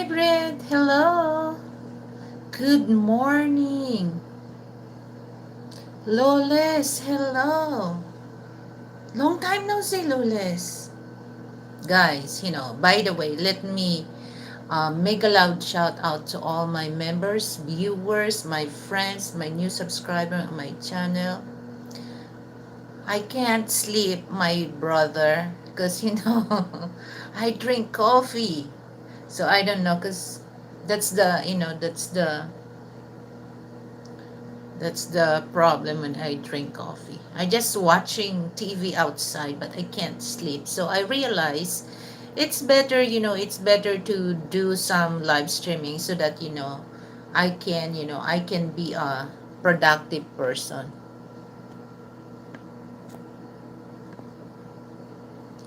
Margaret, hello. Good morning. Loles, hello. Long time no see, Loles. Guys, by the way, let me make a loud shout out to all my members, viewers, my friends, my new subscriber on my channel. I can't sleep, my brother, because, I drink coffee. So I don't know, because that's the problem when I drink coffee. I just watching TV outside, but I can't sleep. So I realize it's better to do some live streaming so that I can be a productive person.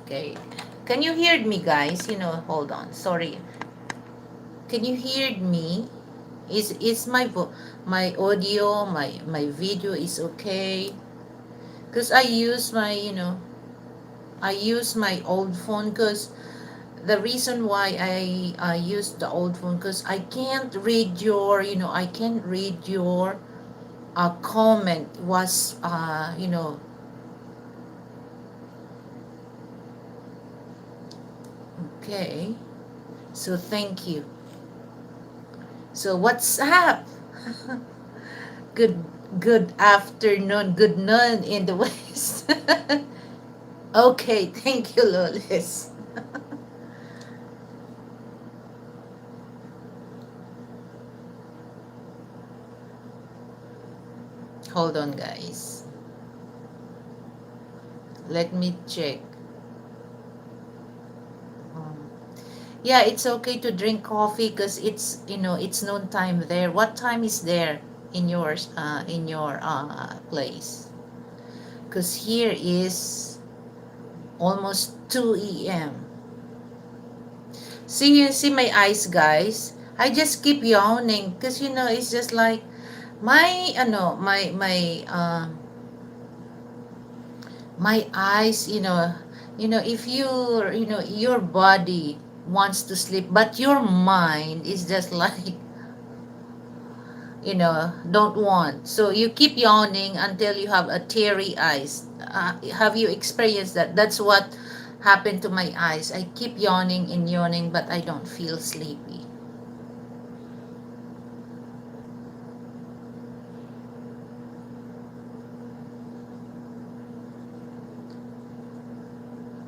Okay. Can you hear me, guys? Hold on. Sorry. Can you hear me? Is my audio, my video is okay? Because I use my old phone, because the reason why I use the old phone, because I can't read your comment was okay. So thank you. So what's up? good good afternoon, good noon in the west. Okay, thank you, Lolis. Hold on, guys. Let me check. Um, yeah, it's okay to drink coffee because it's noon time there. What time is there in your place? Because here is almost 2 a.m. See my eyes, guys. I just keep yawning because it's just like my eyes, if your body wants to sleep, but your mind is just like, don't want. So you keep yawning until you have a teary eyes. Have you experienced that? That's what happened to my eyes. I keep yawning and yawning, but I don't feel sleepy.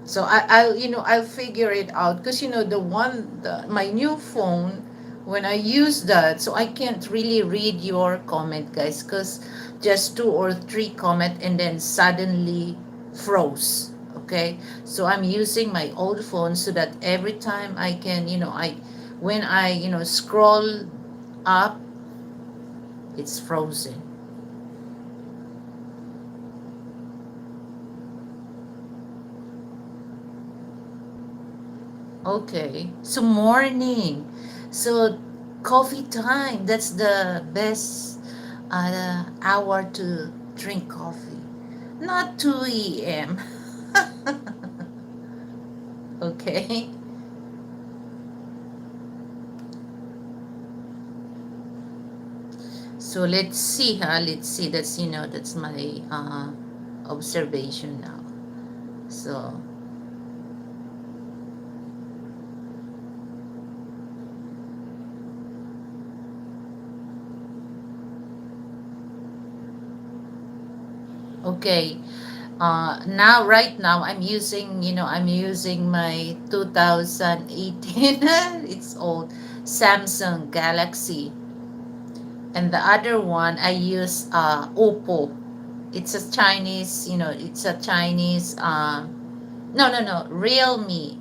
So I'll figure it out, because my new phone, when I use that, so I can't really read your comment, guys, because just two or three comment and then suddenly froze. Okay, so I'm using my old phone so that every time I can, when I scroll up, it's frozen. Okay. So morning. So coffee time. That's the best hour to drink coffee. Not 2 a.m. Okay. So let's see, huh? Let's see. That's my observation now. So okay. Now right now I'm using my 2018 it's old Samsung Galaxy, and the other one I use Oppo. It's a Chinese no, Realme.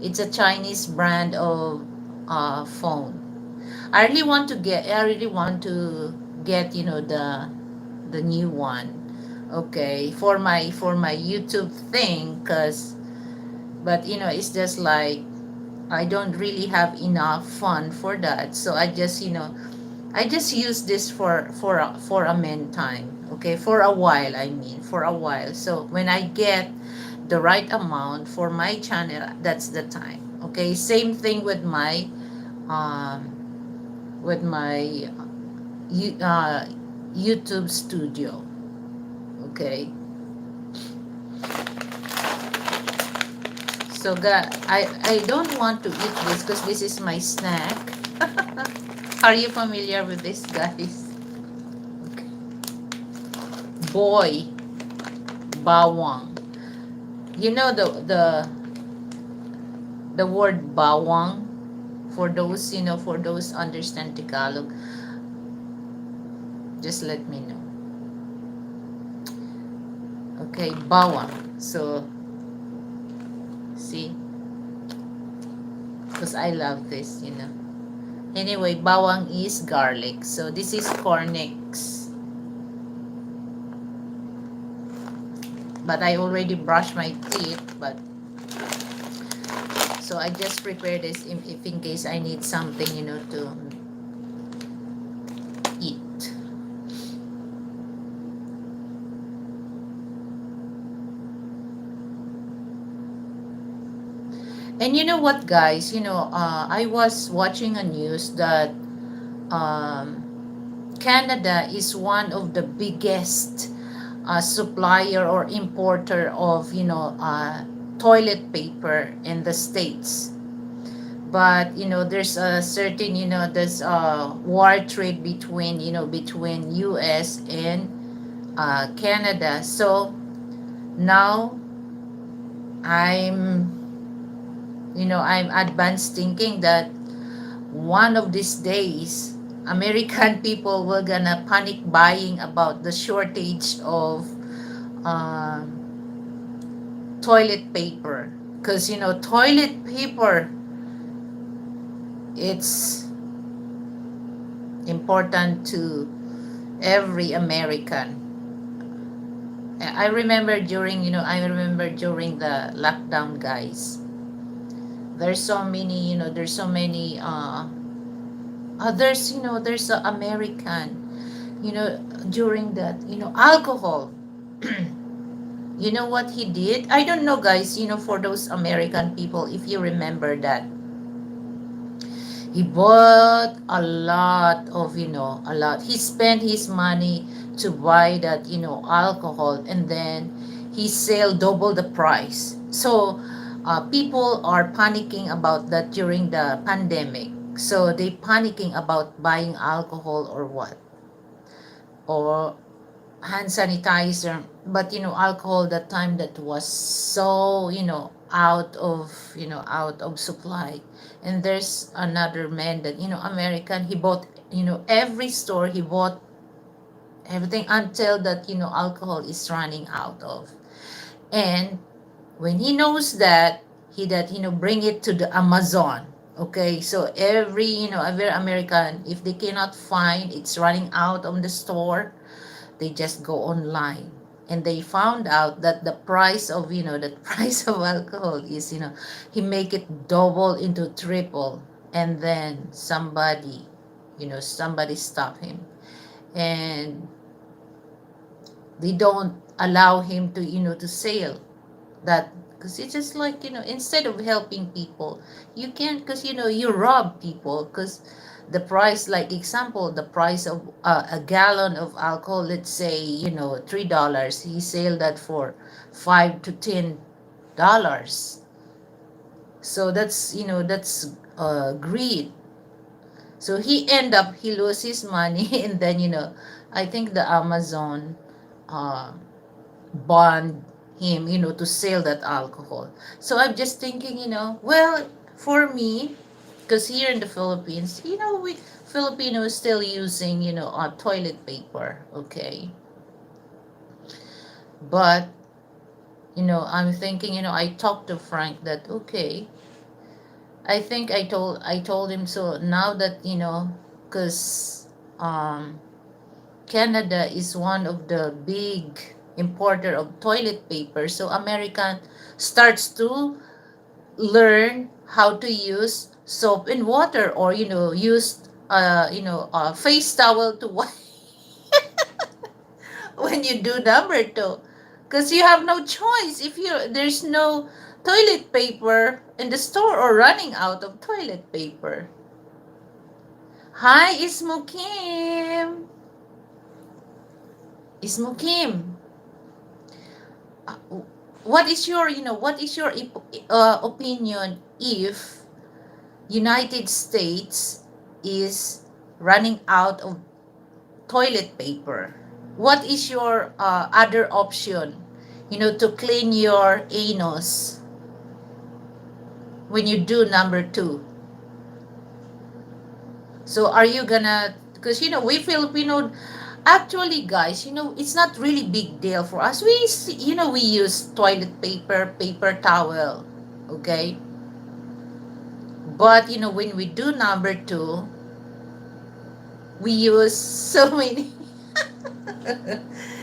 It's a Chinese brand of phone. I really want to get the new one. Okay, for my YouTube thing, cuz but it's just like I don't really have enough fun for that. So I just use this for a meantime. Okay, for a while, I mean, for a while. So when I get the right amount for my channel, that's the time. Okay, same thing with my with my you- uh, YouTube studio. Okay, so I don't want to eat this because this is my snack. Are you familiar with this, guys? Okay. Boy, bawang. You know the word bawang, for those, for those understand Tagalog, just let me know. Okay, bawang. So see, because I love this. Anyway, bawang is garlic. So this is cornix. But I already brushed my teeth. But so I just prepare this if in case I need something, to eat. And you know what, guys? I was watching a news that um, Canada is one of the biggest supplier or importer of toilet paper in the states. But there's a certain, there's a war trade between US and Canada. So now I'm advanced thinking that one of these days American people will gonna panic buying about the shortage of um, toilet paper, because toilet paper, it's important to every American. I remember during the lockdown, guys, there's so many others, there's a American, during that, alcohol. You know what he did? I don't know, guys, for those American people, if you remember that. He bought a lot. He spent his money to buy that, alcohol, and then he sell double the price. So people are panicking about that during the pandemic. So they panicking about buying alcohol or what, or hand sanitizer. But alcohol that time, that was so out of supply. And there's another man that, American, he bought, every store, he bought everything until that, alcohol is running out of. And when he knows that, he that bring it to the Amazon. Okay, so every American, if they cannot find, it's running out on the store, they just go online, and they found out that the price of the price of alcohol is, he make it double into triple. And then somebody stop him, and they don't allow him to sell that, because it's just like, instead of helping people, you can't, because you rob people. Because the price, like example, the price of a gallon of alcohol, let's say, $3, he sell that for $5 to $10. So that's greed. So he lose his money. And then I think the Amazon uh bond him, to sell that alcohol. So I'm just thinking, well, for me, because here in the Philippines, we Filipinos still using, toilet paper, okay? But, I'm thinking, I talked to Frank that, okay, I think I told him, so now that, because Canada is one of the big importer of toilet paper. So American starts to learn how to use soap and water, or use face towel to wipe when you do number two, because you have no choice if there's no toilet paper in the store, or running out of toilet paper. Hi, Ismukim. Ismukim. Uh, what is your, what is your opinion if United States is running out of toilet paper? What is your other option, to clean your anus when you do number two? So are you gonna, because we Filipino, actually guys, it's not really big deal for us. We use toilet paper, paper towel, okay? But when we do number two, we use so many.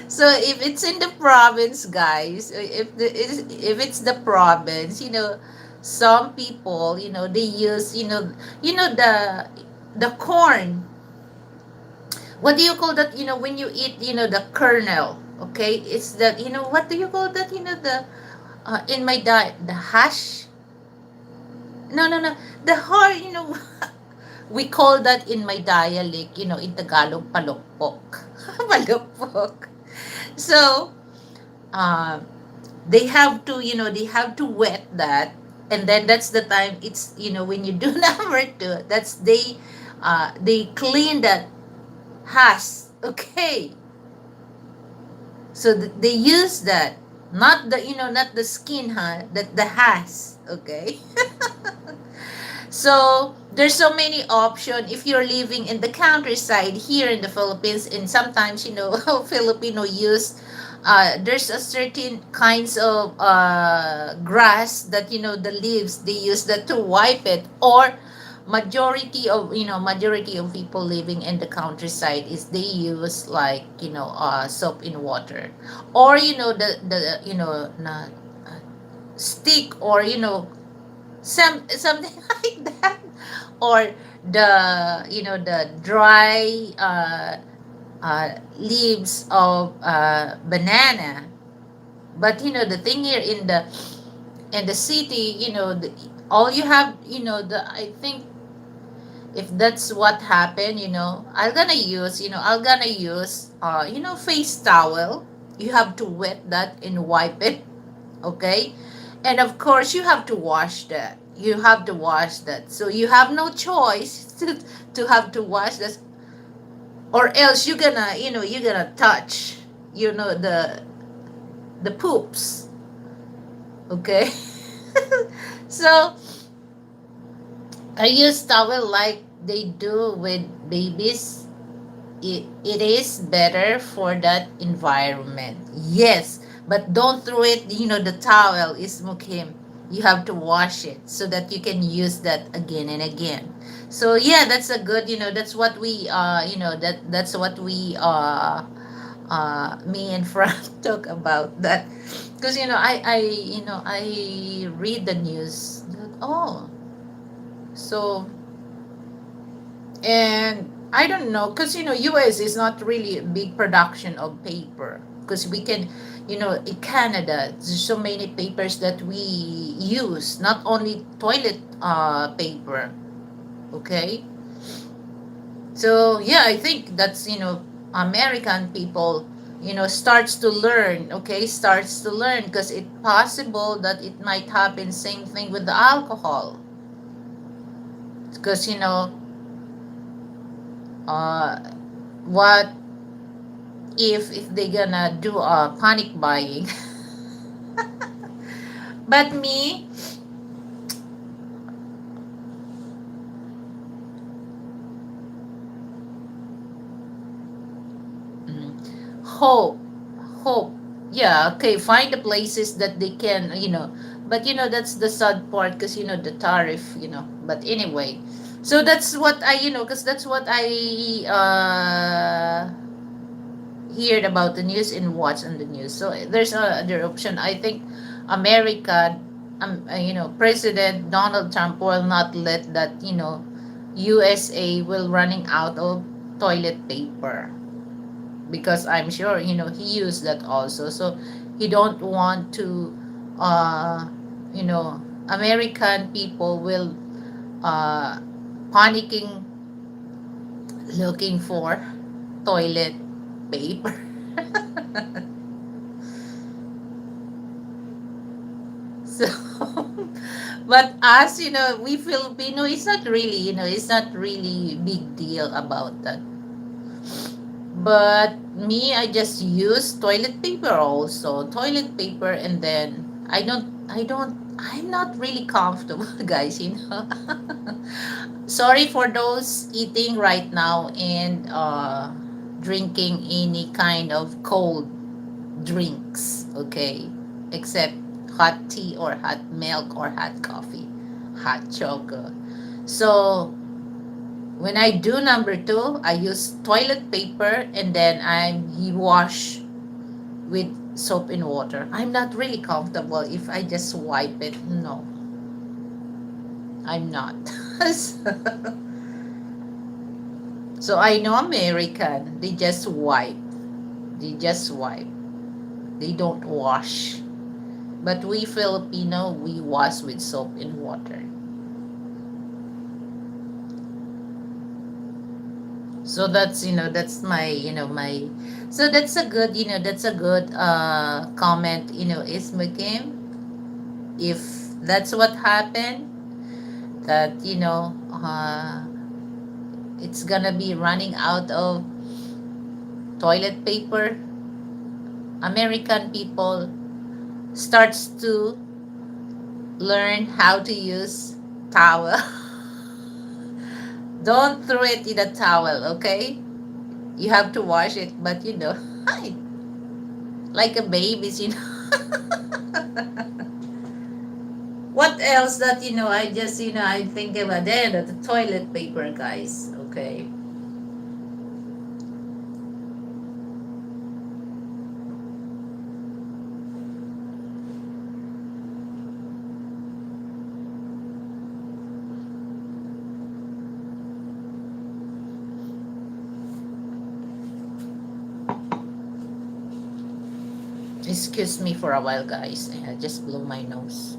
So if it's in the province, guys, if it's the province, some people, they use, the corn. What do you call that? When you eat, the kernel. Okay, it's that. What do you call that? The in my diet, the hash. No, no, no. The heart. We call that in my dialect. In Tagalog, palokpok. Palokpok. So, uh, they have to, they have to wet that, and then that's the time. It's when you do number two. That's they clean that hash. Okay, so they use that, not the not the skin, huh? That the has. Okay. So there's so many options if you're living in the countryside here in the Philippines, and sometimes Filipino use. There's a certain kinds of grass that the leaves they use that to wipe it, or majority of people living in the countryside is they use like soap in water, or the stick, or something like that, or the dry leaves of banana. But the thing here in the city, all you have, I think, if that's what happened, I'm gonna use face towel. You have to wet that and wipe it, okay? And of course you have to wash that. So you have no choice to have to wash this, or else you're gonna touch the poops, okay? So I use towel like they do with babies. It is better for that environment. Yes, but don't throw it, the towel is mukim. You have to wash it so that you can use that again and again. So yeah, that's a good, that's what we that's what we me and Frank talk about that. Because I read the news that, oh, so, and I don't know, because US is not really a big production of paper, because we can, in Canada there's so many papers that we use, not only toilet paper, okay? So yeah, I think that's American people starts to learn, okay, starts to learn, because it's possible that it might happen same thing with the alcohol, because uh what if they gonna do a panic buying. But me, mm, hope hope, yeah, okay, find the places that they can, but that's the sad part, because the tariff, but anyway. So that's what I, because that's what I heard about the news and watch on the news. So there's another option. I think America, President Donald Trump will not let that, USA will running out of toilet paper, because I'm sure, he used that also. So he don't want to, American people will uh, panicking looking for toilet paper. So, but us, we Filipino, it's not really, it's not really big deal about that. But me, I just use toilet paper also. Toilet paper, and then I'm not really comfortable, guys, Sorry for those eating right now and drinking any kind of cold drinks, okay? Except hot tea or hot milk or hot coffee, hot chocolate. So when I do number two, I use toilet paper and then I wash with soap and water. I'm not really comfortable if I just wipe it. No, I'm not. So I know American, they just wipe. They just wipe. They don't wash. But we Filipino, we wash with soap and water. So that's that's my my so that's a good comment, Isma Kim. If that's what happened, that it's gonna be running out of toilet paper, American people starts to learn how to use towel. Don't throw it in a towel, okay? You have to wash it, but like a baby's, What else that I just I think about the toilet paper, guys. Okay. Excuse me for a while, guys. I just blew my nose.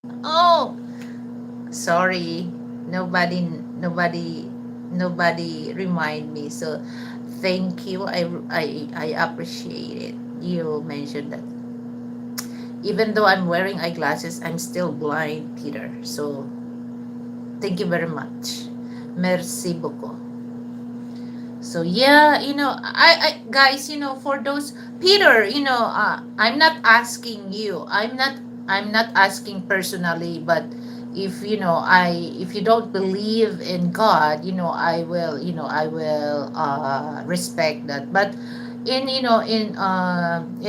Oh, sorry. Nobody, nobody, nobody remind me. So, thank you. I appreciate it. You mentioned that. Even though I'm wearing eyeglasses, I'm still blind, Peter. So, thank you very much. Merci beaucoup. So yeah, I guys, for those Peter, I'm not asking you. I'm not asking personally, but if you don't believe in God, I will respect that. But in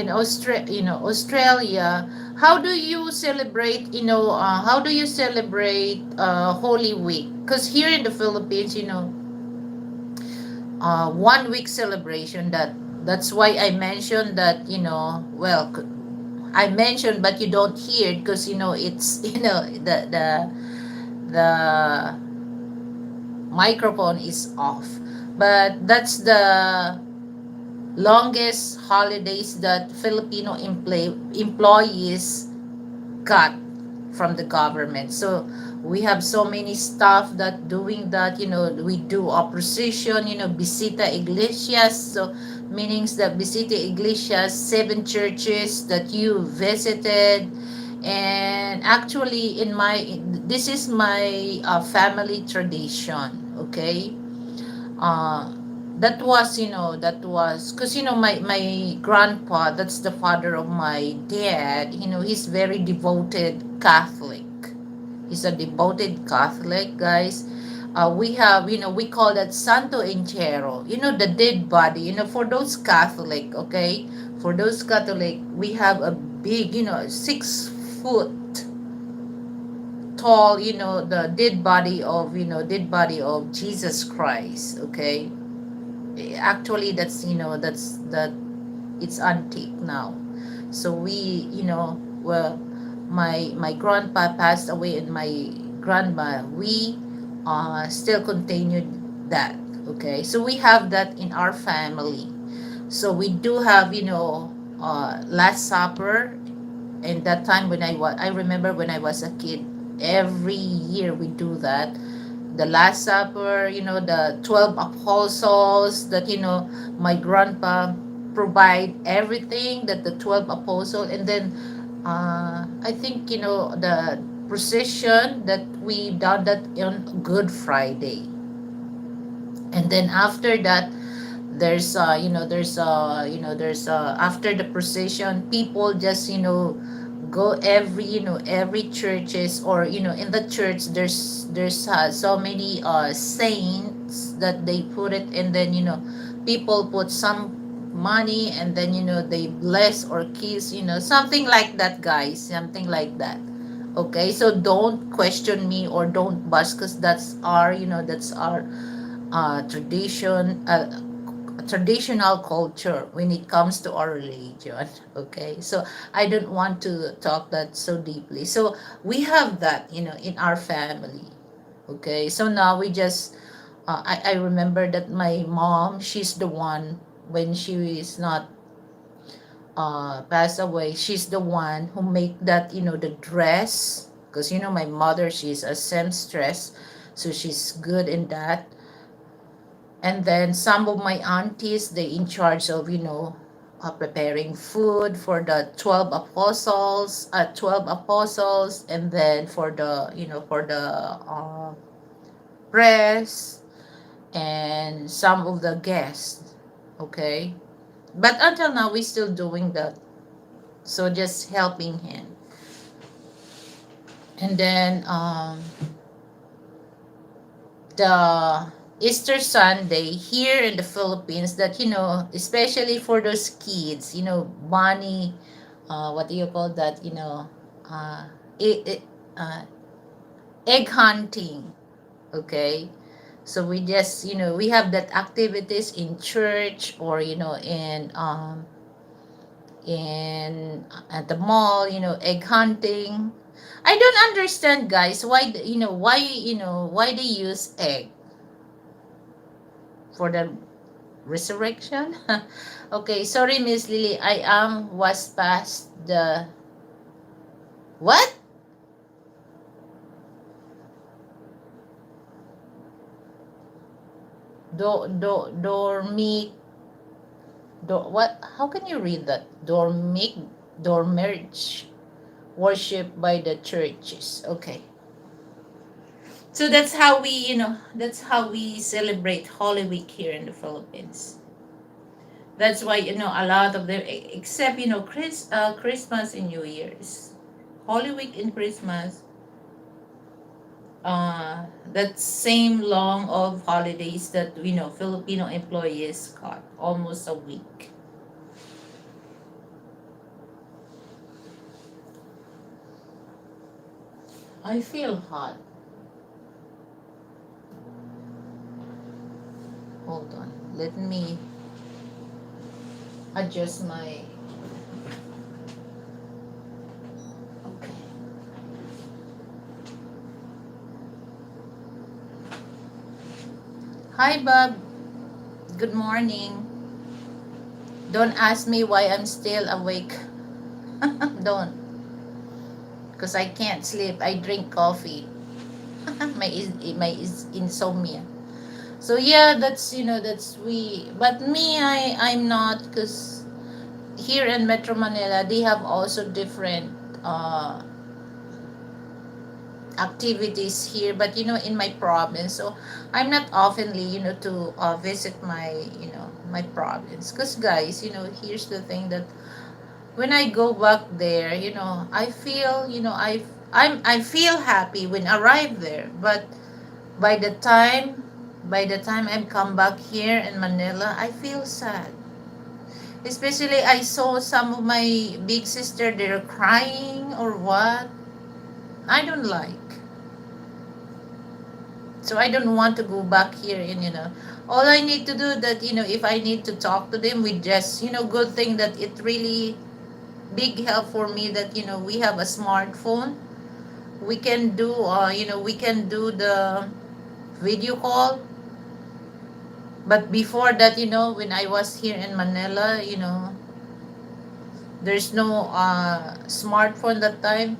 Australia, how do you celebrate, Holy Week? Because here in the Philippines, 1 week celebration. That's why I mentioned that, I mentioned, but you don't hear it because it's the microphone is off. But that's the longest holidays that Filipino employees cut from the government. So we have so many staff that doing that. We do opposition. Visita Iglesias. So meanings that Visita Iglesias, 7 churches that you visited. And actually, this is my family tradition. Okay, uh, that was because my grandpa, that's the father of my dad. He's very devoted Catholic. He's a devoted Catholic, guys. We call that Santo Entierro, the dead body. For those Catholic, okay, for those Catholic, we have a big, 6 foot tall, the dead body of Jesus Christ. Okay, actually that's it's antique now. So well, my grandpa passed away, and my grandma, we still continued that. Okay, so we have that in our family. So we do have, last supper. And that time, I remember when I was a kid, every year we do that. The Last Supper, the 12 apostles that, my grandpa provide everything that the 12 apostles. And then I think, the procession that we done that on Good Friday. And then after that, after the procession, people just, go every churches, or in the church, there's so many saints that they put it. And then people put some money, and then they bless or kiss, something like that, guys, something like that. Okay, so don't question me or don't bash, because that's our traditional culture when it comes to our religion. Okay, so I don't want to talk that so deeply. So we have that, in our family. Okay, so now we just I remember that my mom, she's the one, when she is not passed away, she's the one who make that, the dress. Because my mother, she's a seamstress, so she's good in that. And then some of my aunties, they in charge of, preparing food for the 12 apostles. And then for the press, and some of the guests. Okay, but until now we still doing that. So just helping him. And then the Easter Sunday here in the Philippines, that especially for those kids, bunny, what do you call that? Uh, it, uh, egg hunting. Okay, so we just, we have that activities in church, or in at the mall, egg hunting. I don't understand, guys, why they use egg for the resurrection. Okay, sorry, Miss Lily. I was past the what? Dormic, what? How can you read that? Dormerge, worship by the churches. Okay. So that's how we celebrate Holy Week here in the Philippines. That's why a lot of them, except Christmas and New Year's, Holy Week and Christmas, that same long of holidays that Filipino employees got almost a week. I feel hot. Hold on. Let me adjust my. Okay. Hi, Bob. Good morning. Don't ask me why I'm still awake. Don't. Because I can't sleep. I drink coffee. my insomnia. So yeah, that's we. But me, I'm not, because here in Metro Manila, they have also different uh, activities here. But in my province, so I'm not oftenly to visit my province. Because guys, here's the thing that when I go back there, I feel I feel happy when I arrive there. But by the time I come back here in Manila, I feel sad. Especially I saw some of my big sister, they're crying or what. I don't like. So I don't want to go back here and all I need to do that if I need to talk to them, we just good thing that it really big help for me that we have a smartphone. We can do the video call. But before that, when I was here in Manila, there's no smartphone that time.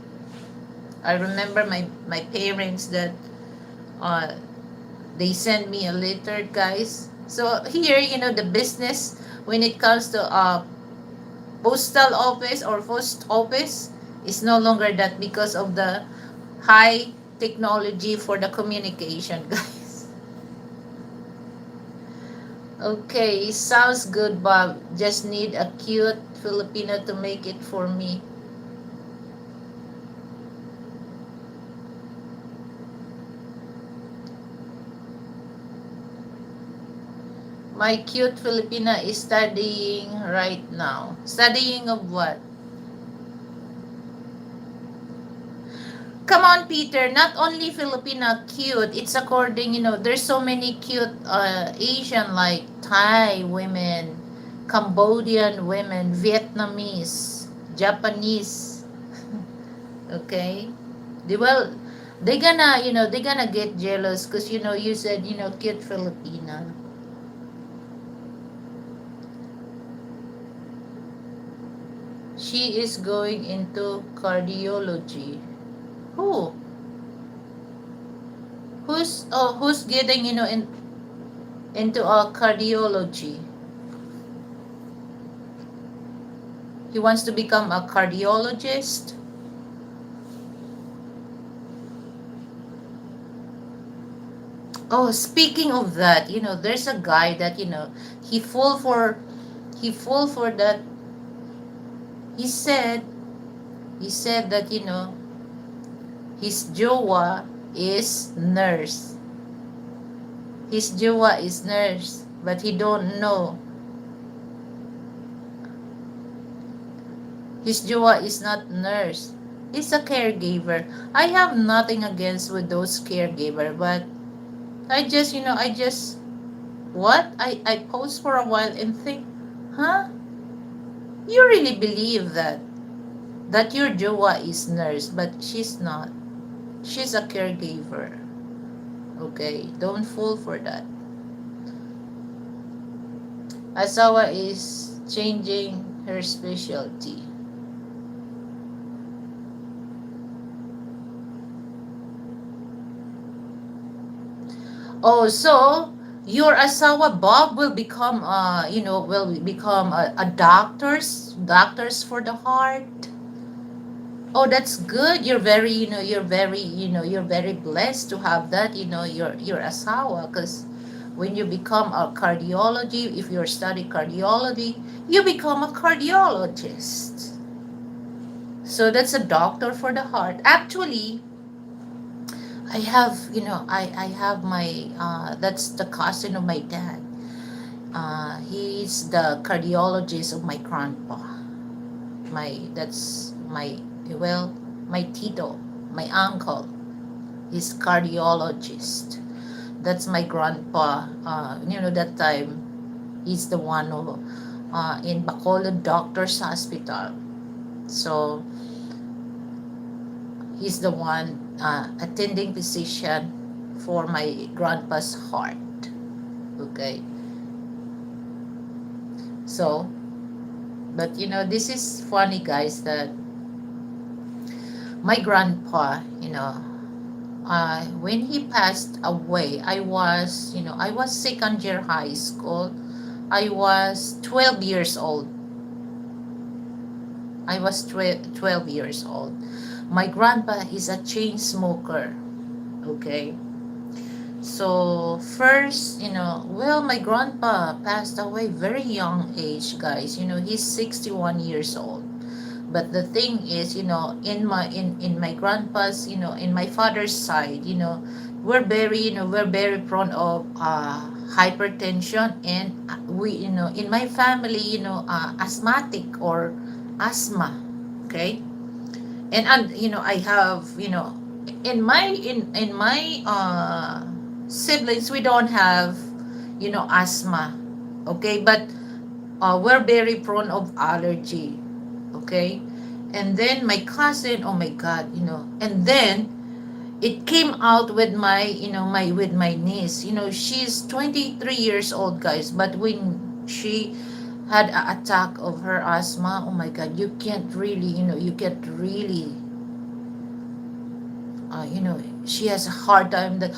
I remember my parents that uh, they sent me a letter, guys. So here, the business when it comes to postal office or post office is no longer that because of the high technology for the communication, guys. Okay, sounds good, Bob. Just need a cute Filipino to make it for me. My cute Filipina is studying right now. Studying of what? Come on, Peter. Not only Filipina cute. It's according, there's so many cute Asian like Thai women, Cambodian women, Vietnamese, Japanese. Okay? Well, they gonna get jealous because you said cute Filipina. She is going into cardiology. Who? Who's getting into a cardiology? He wants to become a cardiologist. Oh, speaking of that, there's a guy that he fall for that. He said that his jowa is nurse. His jowa is nurse, but he don't know. His jowa is not nurse. He's a caregiver. I have nothing against with those caregiver, but I just what? I pause for a while and think, huh? You really believe that your jowa is nurse, but she's not. She's a caregiver. Okay, don't fall for that. Asawa is changing her specialty. Oh, so Your asawa Bob will become a doctors for the heart. Oh, that's good. You're very blessed to have that, your asawa, because when you become a cardiology, if you're studying cardiology, you become a cardiologist. So that's a doctor for the heart. Actually, I have my, that's the cousin of my dad. He's the cardiologist of my grandpa. That's well, my tito, my uncle. He's cardiologist. That's my grandpa. That time he's the one who, in Bacolod Doctors Hospital. So he's the one, attending physician for my grandpa's heart. Okay. So, but this is funny, guys, that my grandpa, when he passed away, I was second year high school. I was 12 years old. I was 12 years old. My grandpa is a chain smoker. Okay. So first, my grandpa passed away very young age, guys. He's 61 years old. But the thing is, in my grandpa's, in my father's side, we're very prone of, hypertension, and, we, in my family, asthmatic or asthma. Okay. And I have, in my siblings, we don't have, asthma. Okay. But, we're very prone of allergy. Okay. And then my cousin, oh my god, and then it came out with my niece. She's 23 years old, guys, but when she had an attack of her asthma, oh my god, you can't really, she has a hard time that,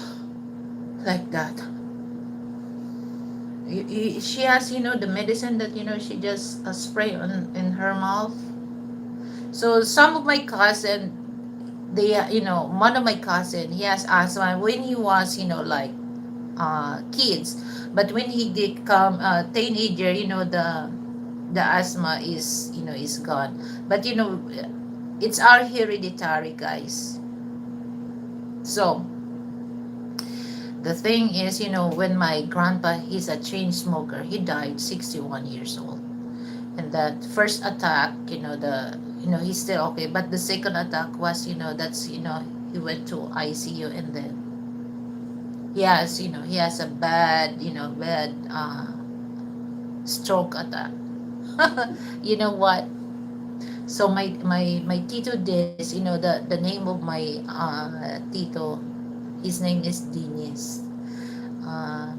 like that. She has, the medicine that, she just, spray on in her mouth. So some of my cousin, one of my cousin, he has asthma when he was, like, kids. But when he did become a teenager, the asthma is gone. But it's our hereditary, guys. So the thing is, when my grandpa, he's a chain smoker, he died 61 years old. And that first attack, he's still okay. But the second attack was, that's, he went to ICU, and then he has a bad stroke attack. You know what? So my Tito Des, the name of my, Tito, his name is Dinis. Uh,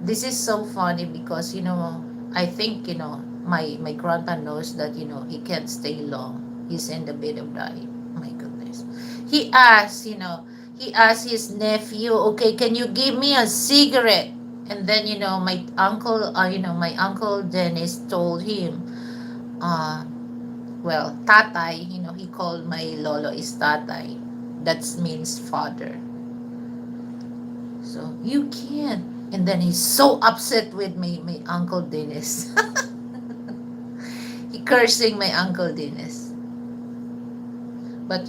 this is so funny because, I think, my grandpa knows that, he can't stay long. He's in the bed of dying. My goodness. He asked, his nephew, okay, can you give me a cigarette? And then, my uncle Dennis told him, uh, well, tatay, he called my lolo is tatay. That means father. So, you can't. And then he's so upset with me, my Uncle Dennis. He cursing my Uncle Dennis. But,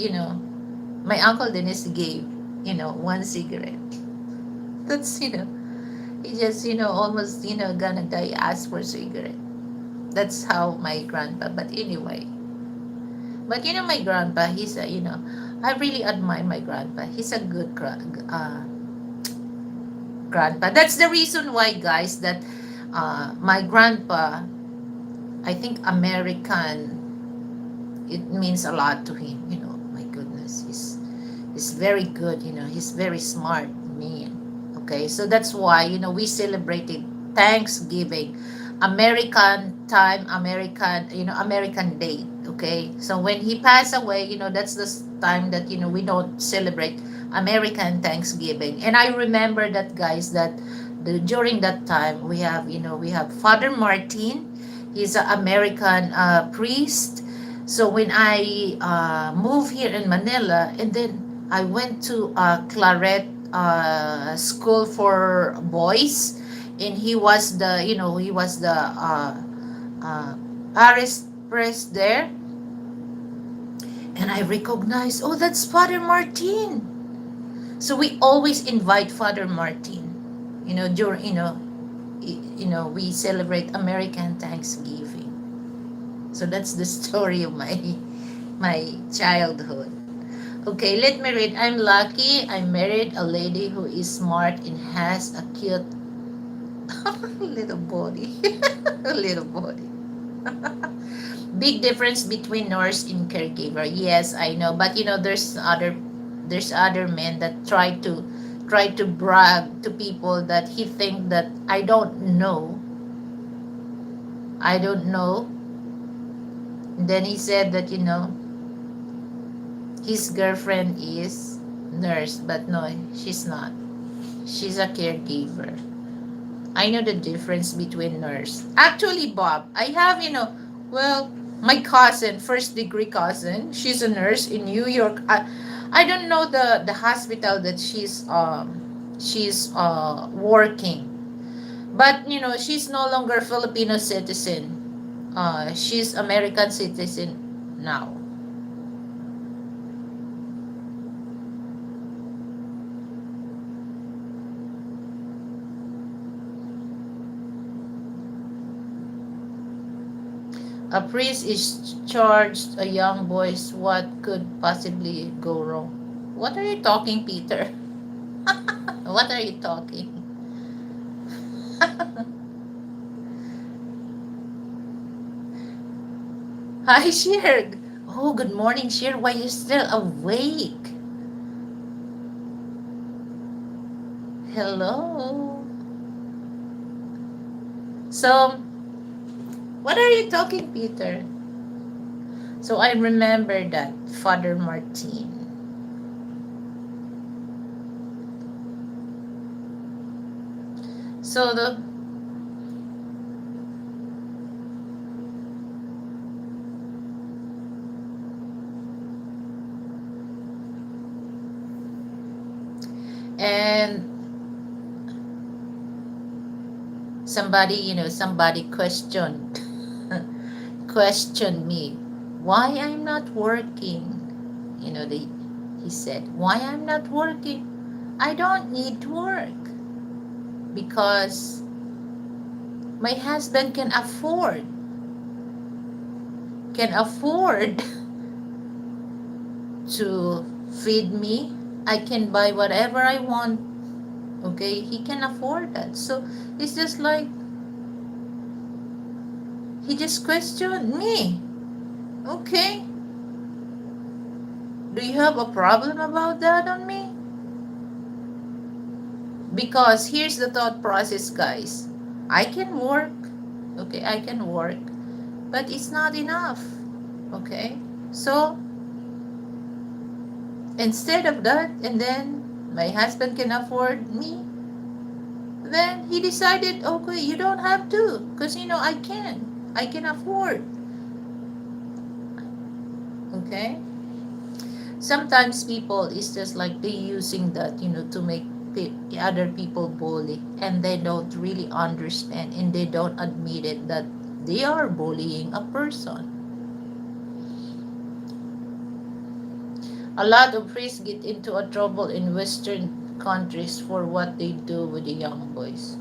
my Uncle Dennis gave, one cigarette. That's, he just, almost, gonna die, ask for cigarette. That's how my grandpa, but anyway. But, my grandpa, he's a, I really admire my grandpa. He's a good grandpa. That's the reason why, guys, that, my grandpa, I think American, it means a lot to him. My goodness, he's very good. He's very smart man. Okay, so that's why, we celebrated Thanksgiving, American time, American date. Okay, so when he passed away, that's the time that, we don't celebrate American Thanksgiving. And I remember that, guys, that during that time we have Father Martin. He's an American priest. So when I moved here in Manila, and then I went to Claret school for boys, and he was the uh, Paris press there, and I recognized, oh, that's Father Martin. So we always invite Father Martin. During we celebrate American Thanksgiving. So that's the story of my childhood. Okay, let me read. I'm lucky. I married a lady who is smart and has a cute little body. A little body. Big difference between nurse and caregiver. Yes, I know, but there's other men that try to brag to people that he think that I don't know. Then he said that his girlfriend is nurse, but no, she's not. She's a caregiver. I know the difference between nurse. Actually, Bob, I have, well, my cousin, first degree cousin, she's a nurse in New York. I don't know the hospital that she's working. But, she's no longer Filipino citizen. She's American citizen now. A priest is charged a young boys. What could possibly go wrong? What are you talking, Peter? What are you talking? Hi, Shir. Oh, good morning, Shir. Why you still awake? Hello. So, what are you talking, Peter? So I remember that Father Martin. So the and somebody questioned me why I'm not working. He said, why I'm not working? I don't need to work because my husband can afford to feed me. I can buy whatever I want. Okay, he can afford that. So it's just like he just questioned me. Okay, do you have a problem about that on me? Because here's the thought process, guys. I can work. Okay, I can work, but it's not enough. Okay, so instead of that, and then my husband can afford me, then he decided, okay, you don't have to, because I can afford. Okay, sometimes people is just like they using that, to make other people bully, and they don't really understand, and they don't admit it that they are bullying a person. A lot of priests get into a trouble in Western countries for what they do with the young boys.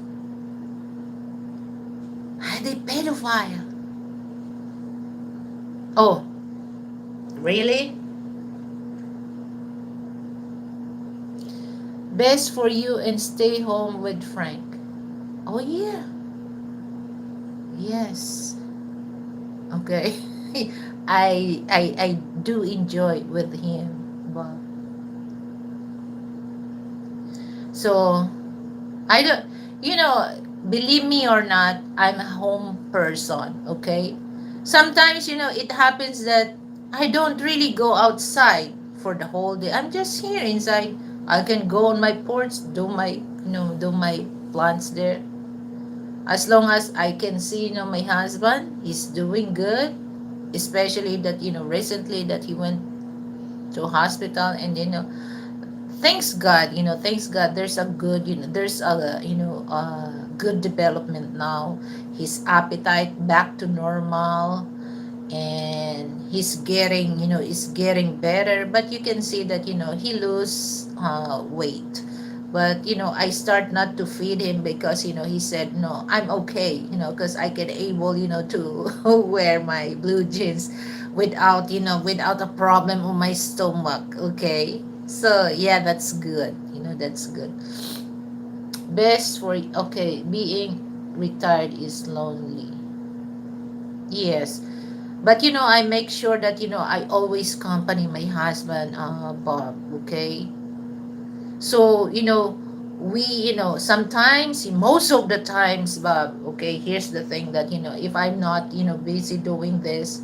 They pedophile. Oh, really? Best for you and stay home with Frank. Oh yeah. Yes. Okay. I do enjoy with him, but so I don't, believe me or not, I'm a home person, okay? Sometimes, it happens that I don't really go outside for the whole day. I'm just here inside. I can go on my porch, do my plants there. As long as I can see, my husband, he's doing good. Especially that, recently that he went to hospital, and thanks God, thanks God, there's a good, there's a, good development now. His appetite back to normal, and he's getting, is getting better. But you can see that, he lose weight. But I start not to feed him, because he said, no, I'm okay, because I can able, to wear my blue jeans without, without a problem on my stomach. Okay, so yeah, that's good, that's good. Best for, okay, being retired is lonely. Yes, but I make sure that I always accompany my husband, Bob. Okay, so we, sometimes, most of the times, Bob. Okay, here's the thing that if I'm not busy doing this,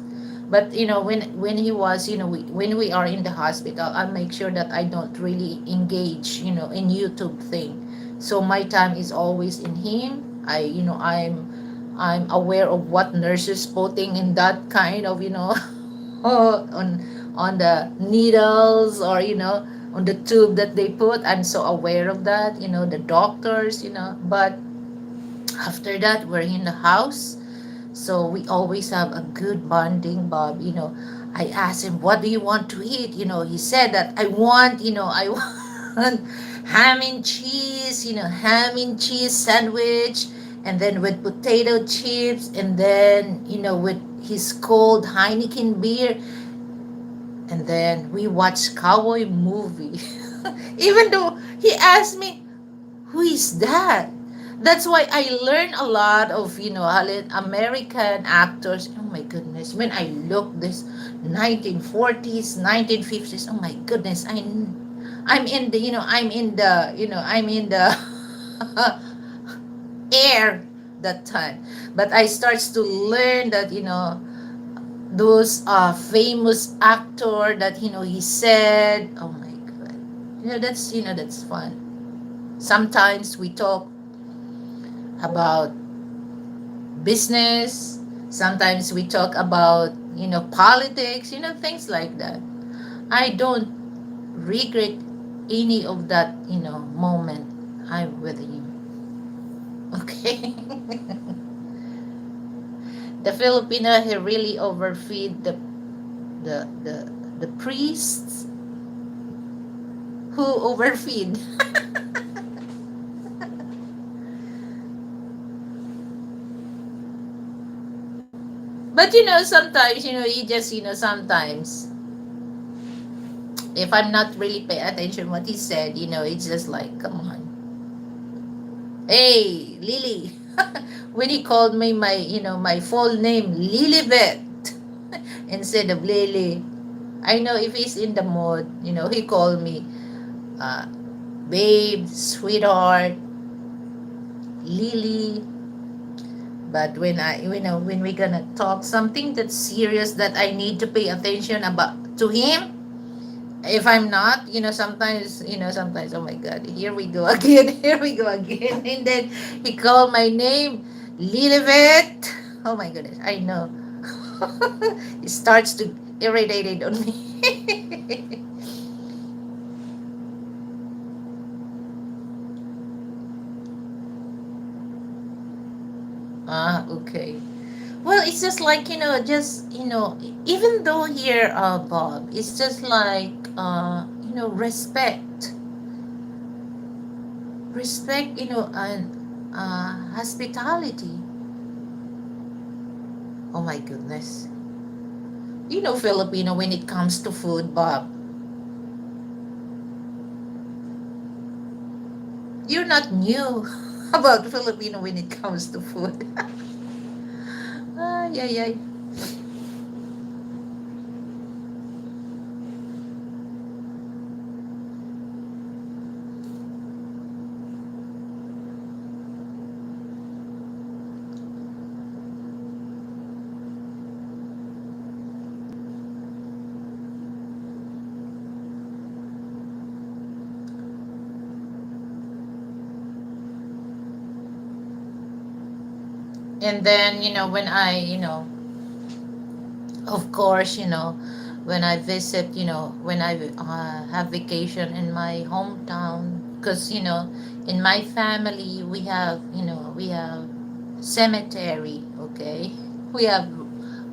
but when he was, when we are in the hospital, I make sure that I don't really engage in YouTube thing. So my time is always in him. I'm aware of what nurses putting in that kind of, on the needles, or on the tube that they put. I'm so aware of that, the doctors, but after that, we're in the house, so we always have a good bonding, Bob. I asked him, what do you want to eat? He said that I want ham and cheese, ham and cheese sandwich, and then with potato chips, and then, with his cold Heineken beer, and then we watched cowboy movie. Even though he asked me, who is that? That's why I learned a lot of, American actors. Oh my goodness. When I look this 1940s, 1950s, oh my goodness. I'm in the, I'm in the air that time. But I starts to learn that, those famous actor that, he said, oh my god. That's fun. Sometimes we talk about business. Sometimes we talk about, politics, things like that. I don't regret any of that, moment I'm with you. Okay. The Filipino, he really overfeed the priests who overfeed. But sometimes, you just, sometimes, if I'm not really pay attention what he said, it's just like, come on. Hey, Lily. When he called me my, my full name, Liliveth, instead of Lily. I know if he's in the mood, he called me, uh, babe, sweetheart, Lily. But when we're gonna talk something that's serious that I need to pay attention about to him, if I'm not, sometimes, oh my god, here we go again, here we go again, and then he called my name, Lilibet. Oh my goodness, I know. It starts to irritate it on me. Okay. Well, it's just like, just, even though here, Bob, it's just like, respect. Respect, and hospitality. Oh my goodness. Filipino, when it comes to food, Bob, you're not new about Filipino when it comes to food. Ay, ay, ay. And then, when I, of course, when I visit, when I have vacation in my hometown, because, in my family, we have cemetery, okay? We have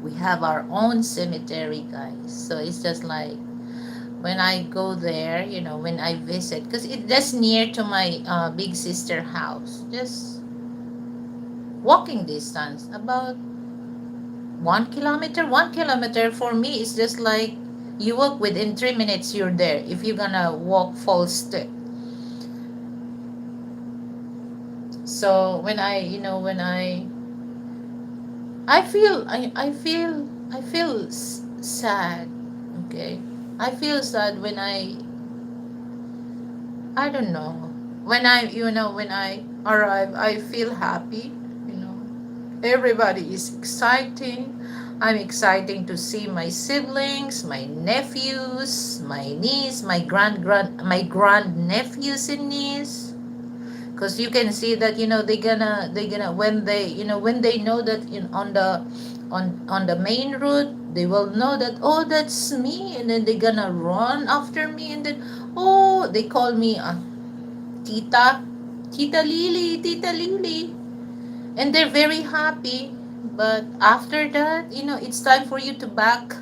we have our own cemetery, guys. So it's just like when I go there, when I visit, because it's just near to my big sister house, just walking distance, about 1 kilometer. 1 kilometer for me is just like you walk within 3 minutes, you're there. If you're gonna walk full step. So when I feel sad. Okay, I feel sad when I don't know, when I arrive, I feel happy. you know Everybody is exciting. I'm exciting to see my siblings, my nephews, my niece, my grand nephews and niece. Cause you can see that they gonna when they know that on the main route, they will know that, oh, that's me, and then they gonna run after me, and then, oh, they call me tita, tita Lily, and they're very happy. But after that, it's time for you to back.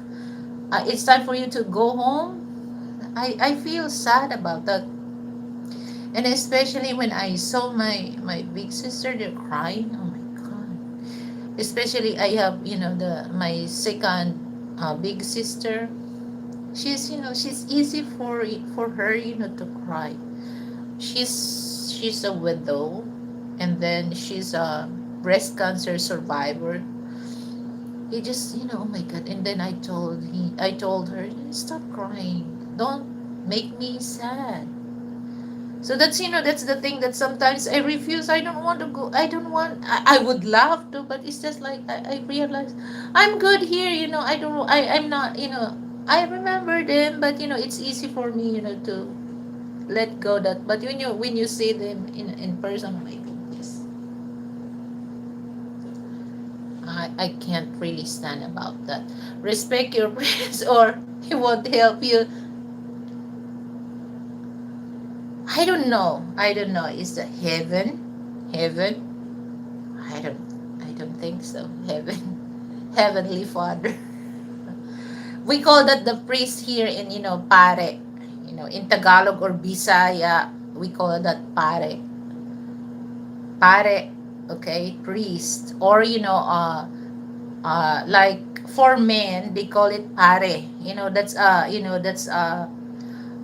It's time for you to go home. I feel sad about that, and especially when I saw my big sister, they're crying. Oh my god! Especially I have the my second big sister. She's easy for her to cry. She's a widow, and then she's a breast cancer survivor. He just, oh my god. And then I told her, stop crying. Don't make me sad. So that's the thing that sometimes I refuse. I don't want to go. I would love to, but it's just like I realize I'm good here. I'm not, I remember them, but it's easy for me, to let go that. But when you see them in person, oh my goodness, I can't really stand about that. Respect your friends or he won't help you. I don't know. Is the heaven? I don't think so. Heaven, Heavenly Father. We call that the priest here in pare. In Tagalog or Bisaya, we call that pare. Pare, okay, priest. Or like for men, they call it pare.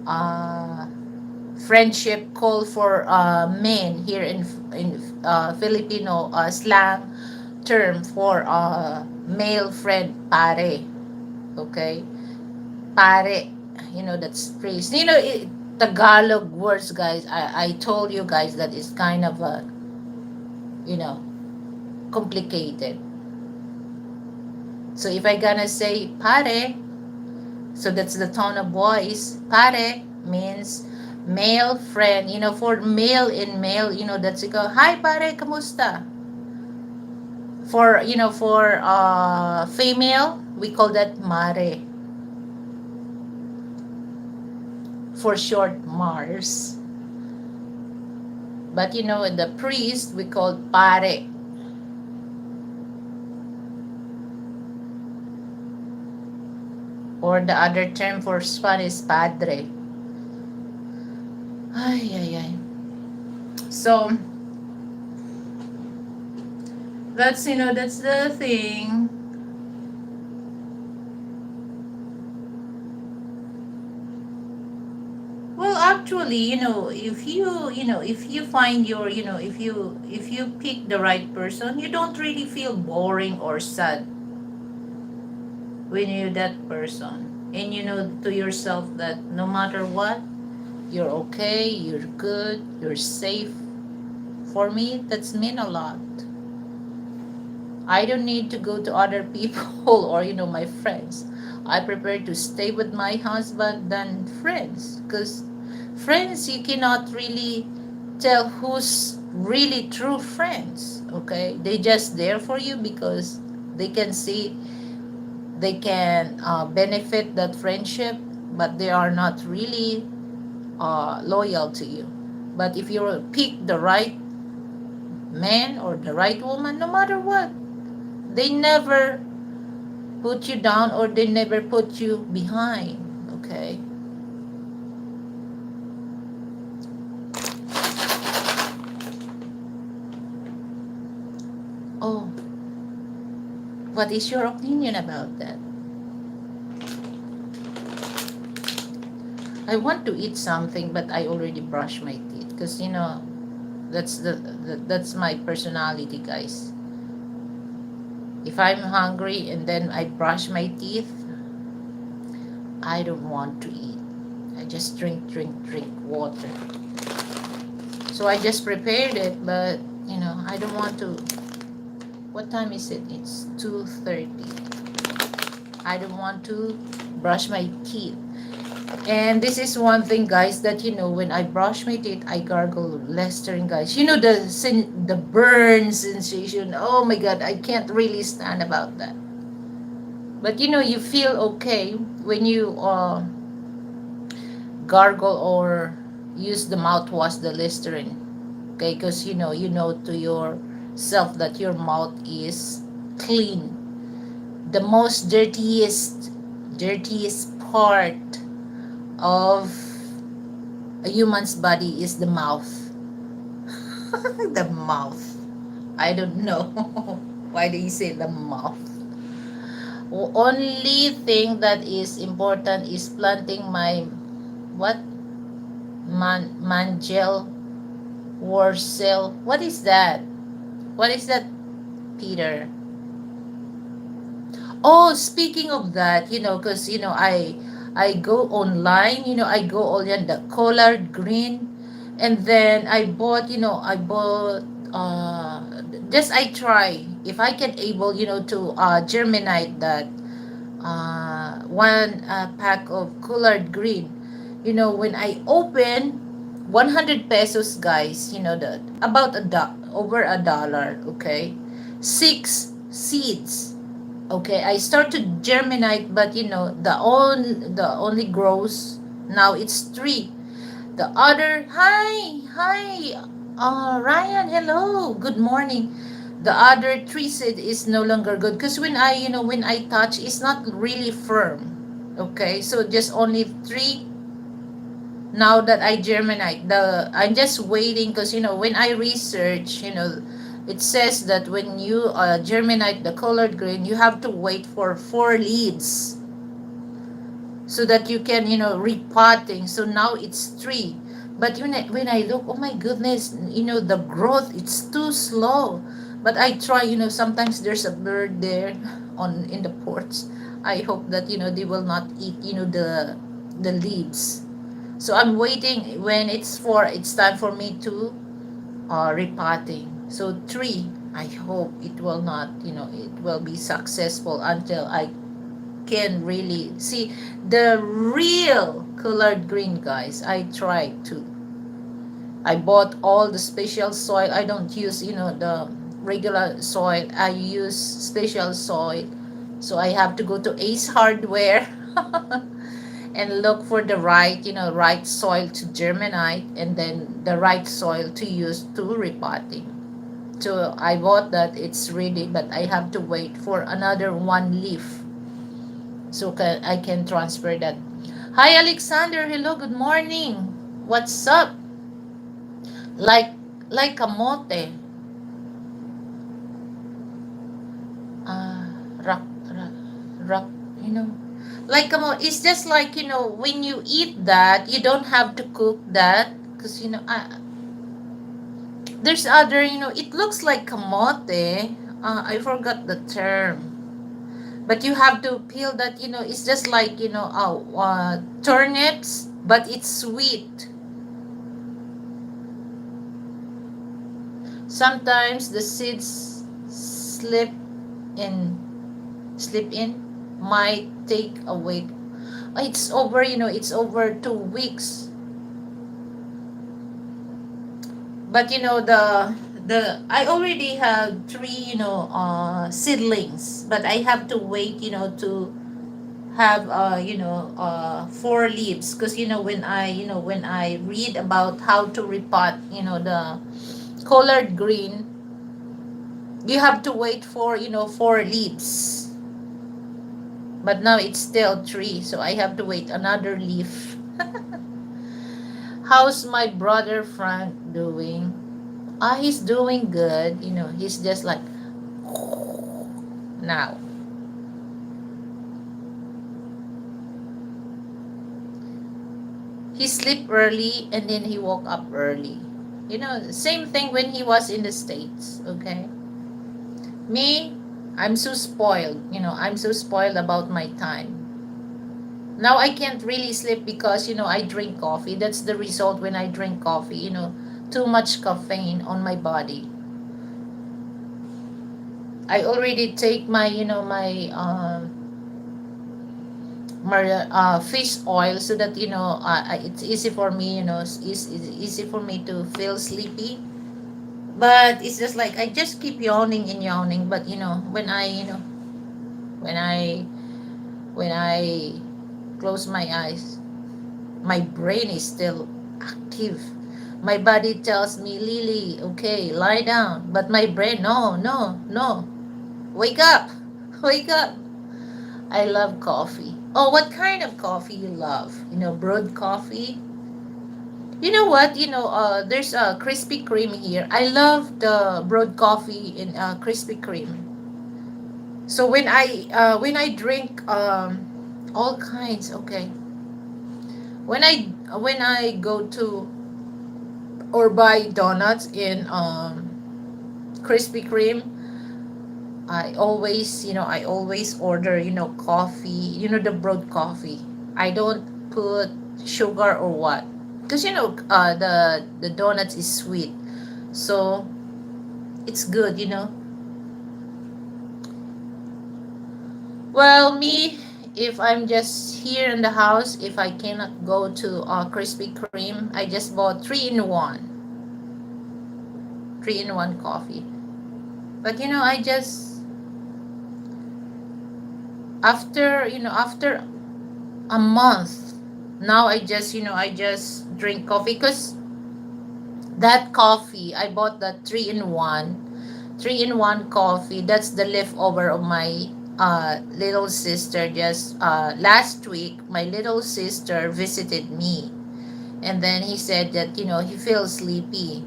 Uh friendship call for men here in Filipino slang term for male friend, pare. Okay, pare. That's priest. Tagalog words, guys. I told you guys that it's kind of you know complicated. So if I gonna say pare, so that's the tone of voice. Pare means male friend. For male in male, that's you go, hi pare, kamusta? For female, we call that mare. For short, Mars. But the priest, we call pare. Or the other term for Spanish, padre. Ay, ay, ay. So, that's the thing. Well, actually, if you find if you pick the right person, you don't really feel boring or sad when you're that person. And you know to yourself that no matter what, you're okay, you're good, you're safe. For me, that's mean a lot. I don't need to go to other people or my friends. I prefer to stay with my husband than friends, because friends, you cannot really tell who's really true friends. Okay, they just there for you because they can see they can benefit that friendship, but they are not really loyal to you. But if you pick the right man or the right woman, no matter what, they never put you down or they never put you behind. Okay. Oh, what is your opinion about that? I want to eat something, but I already brushed my teeth because that's my personality, guys. If I'm hungry and then I brush my teeth, I don't want to eat. I just drink water. So I just prepared it, but I don't want to. What time is it? It's 2:30. I don't want to brush my teeth. And this is one thing, guys, that when I brush my teeth, I gargle Listerine, guys. The burn sensation. Oh my God, I can't really stand about that. But you feel okay when you gargle or use the mouthwash, the Listerine. Okay, because you know to yourself that your mouth is clean. The most dirtiest part of a human's body is the mouth. The mouth. I don't know why they say the mouth. Only thing that is important is planting my what mangel Warcell. What is that? What is that, Peter? Oh, speaking of that, because I go online, I go all in the collard green, and then I bought just I try if I can able to germinate that one pack of collard green. When I open 100 pesos, guys, that about over $1, okay, 6 seeds. Okay, I start to germinate, but the only grows now it's 3. The other, hi, Ryan, hello, good morning. The other 3 seed is no longer good because when I touch, it's not really firm. Okay, so just only 3 now that I germinate. I'm just waiting because when I research, it says that when you germinate the collard green, you have to wait for 4 leaves so that you can repotting. So now it's 3. But when I look, oh my goodness, the growth, it's too slow. But I try, sometimes there's a bird there on in the porch. I hope that they will not eat the leaves. So I'm waiting when it's time for me to repotting. So 3, I hope it will not, it will be successful until I can really see the real colored green, guys. I bought all the special soil. I don't use, the regular soil. I use special soil. So I have to go to Ace Hardware and look for the right soil to germinate and then the right soil to use to repotting. So I bought that. It's ready, but I have to wait for another 1 leaf so I can transfer that. Hi, Alexander. Hello, good morning. What's up? Like kamote. Uh, rock, rock, rock, you know. Like kamote. It's just like, when you eat that, you don't have to cook that. Because, there's other, it looks like kamote. I forgot the term. But you have to peel that, it's just like, turnips, but it's sweet. Sometimes the seeds in, slip in, might take a week. It's over, it's over 2 weeks. But the I already have three, seedlings, but I have to wait, to have four leaves, because when I read about how to repot, the colored green, you have to wait for, four leaves. But now it's still three, so I have to wait another leaf. How's my brother Frank doing? He's doing good. He's just like now. He slept early and then he woke up early. Same thing when he was in the States, okay? Me, I'm so spoiled. I'm so spoiled about my time. Now I can't really sleep because, I drink coffee. That's the result when I drink coffee, too much caffeine on my body. I already take my, fish oil, so that it's easy for me, it's easy for me to feel sleepy. But it's just like I just keep yawning and yawning. But when I when I close my eyes, my brain is still active. My body tells me, Lily, okay, lie down. But my brain, no, no, no, wake up, wake up. I love coffee. Oh, what kind of coffee you love? Brewed coffee. You know what? There's a Krispy Kreme here. I love the brewed coffee in Krispy Kreme. So when I drink all kinds, okay. When I go to or buy donuts in Krispy Kreme, I always order, coffee, the brewed coffee. I don't put sugar or what, because the donuts is sweet, so it's good. Well, me, if I'm just here in the house, if I cannot go to Krispy Kreme, I just bought three in one coffee. But I just after a month, now I just drink coffee, because that coffee I bought, that three in one coffee. That's the leftover of my little sister. Just last week, my little sister visited me, and then he said that he feels sleepy.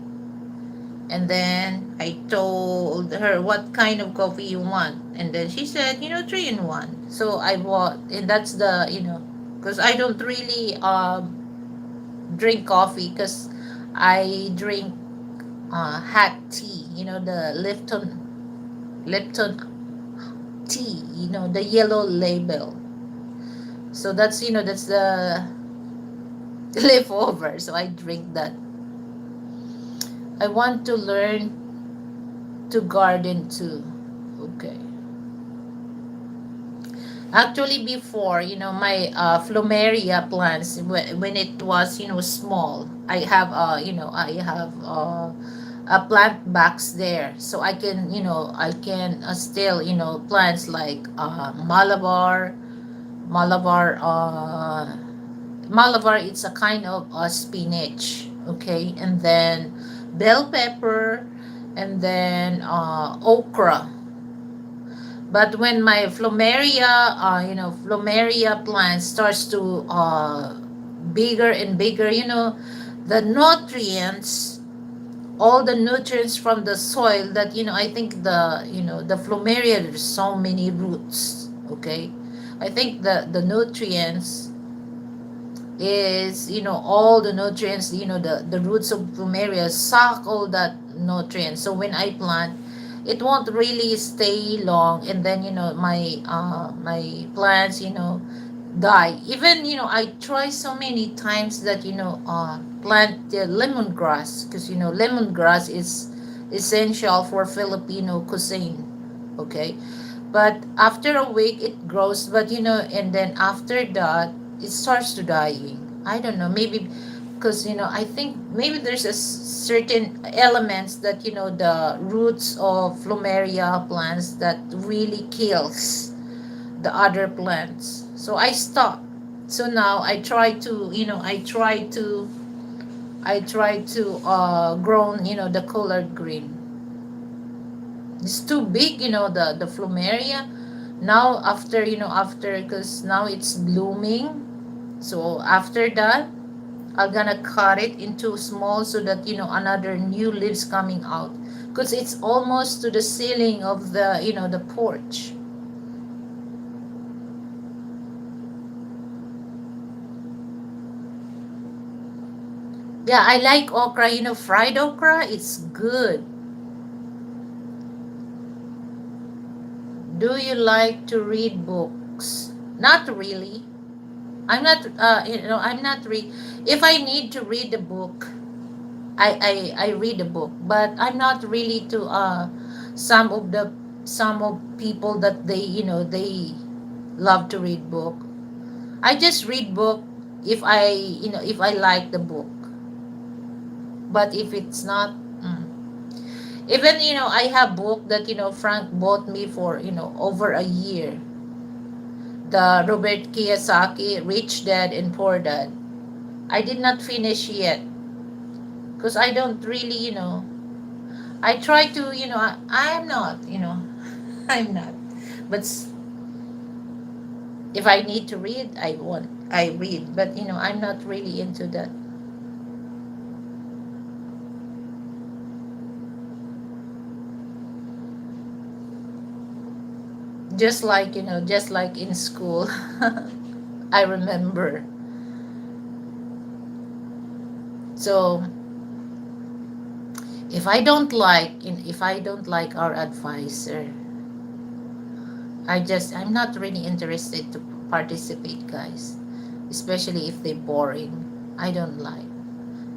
And then I told her, what kind of coffee you want, and then she said, three-in-one. So I bought, and that's because I don't really drink coffee, because I drink hot tea. The Lipton tea. The yellow label. So that's the leftover. So I drink that. I want to learn to garden too. Okay. Actually, before, my Flumeria plants, when it was, small, I have a plant box there, so I can still, plants like Malabar, Malabar. It's a kind of spinach, okay, and then bell pepper, and then okra. But when my Flumeria plant starts to bigger and bigger, the nutrients, all the nutrients from the soil, that I think the Flumeria, there's so many roots, okay. I think the nutrients is, all the nutrients, the roots of plumeria suck all that nutrients. So when I plant, it won't really stay long, and then my plants die. Even I try so many times that plant the lemongrass, because lemongrass is essential for Filipino cuisine, okay. But after a week it grows, but and then after that it starts to dying. I don't know, maybe because I think maybe there's a certain elements that the roots of plumeria plants that really kills the other plants, so I stopped. So now I try to grow the colored green. It's too big, the plumeria. Now after because now it's blooming, so after that I'm gonna cut it into small so that another new leaves coming out, because it's almost to the ceiling of the porch. Yeah, I like okra, fried okra. It's good. Do you like to read books? Not really. I'm not. I'm not read. If I need to read a book, I read a book. But I'm not really to some of the some of people that they love to read book. I just read book if I like the book. But if it's not, even I have book that Frank bought me for over a year. The Robert Kiyosaki Rich Dad and Poor Dad. I did not finish yet because I don't really I try to I am not I'm not. But if I need to read, I read. But I'm not really into that. Just like in school. I remember. So if I don't like our advisor, I'm not really interested to participate, guys. Especially if they're boring. I don't like.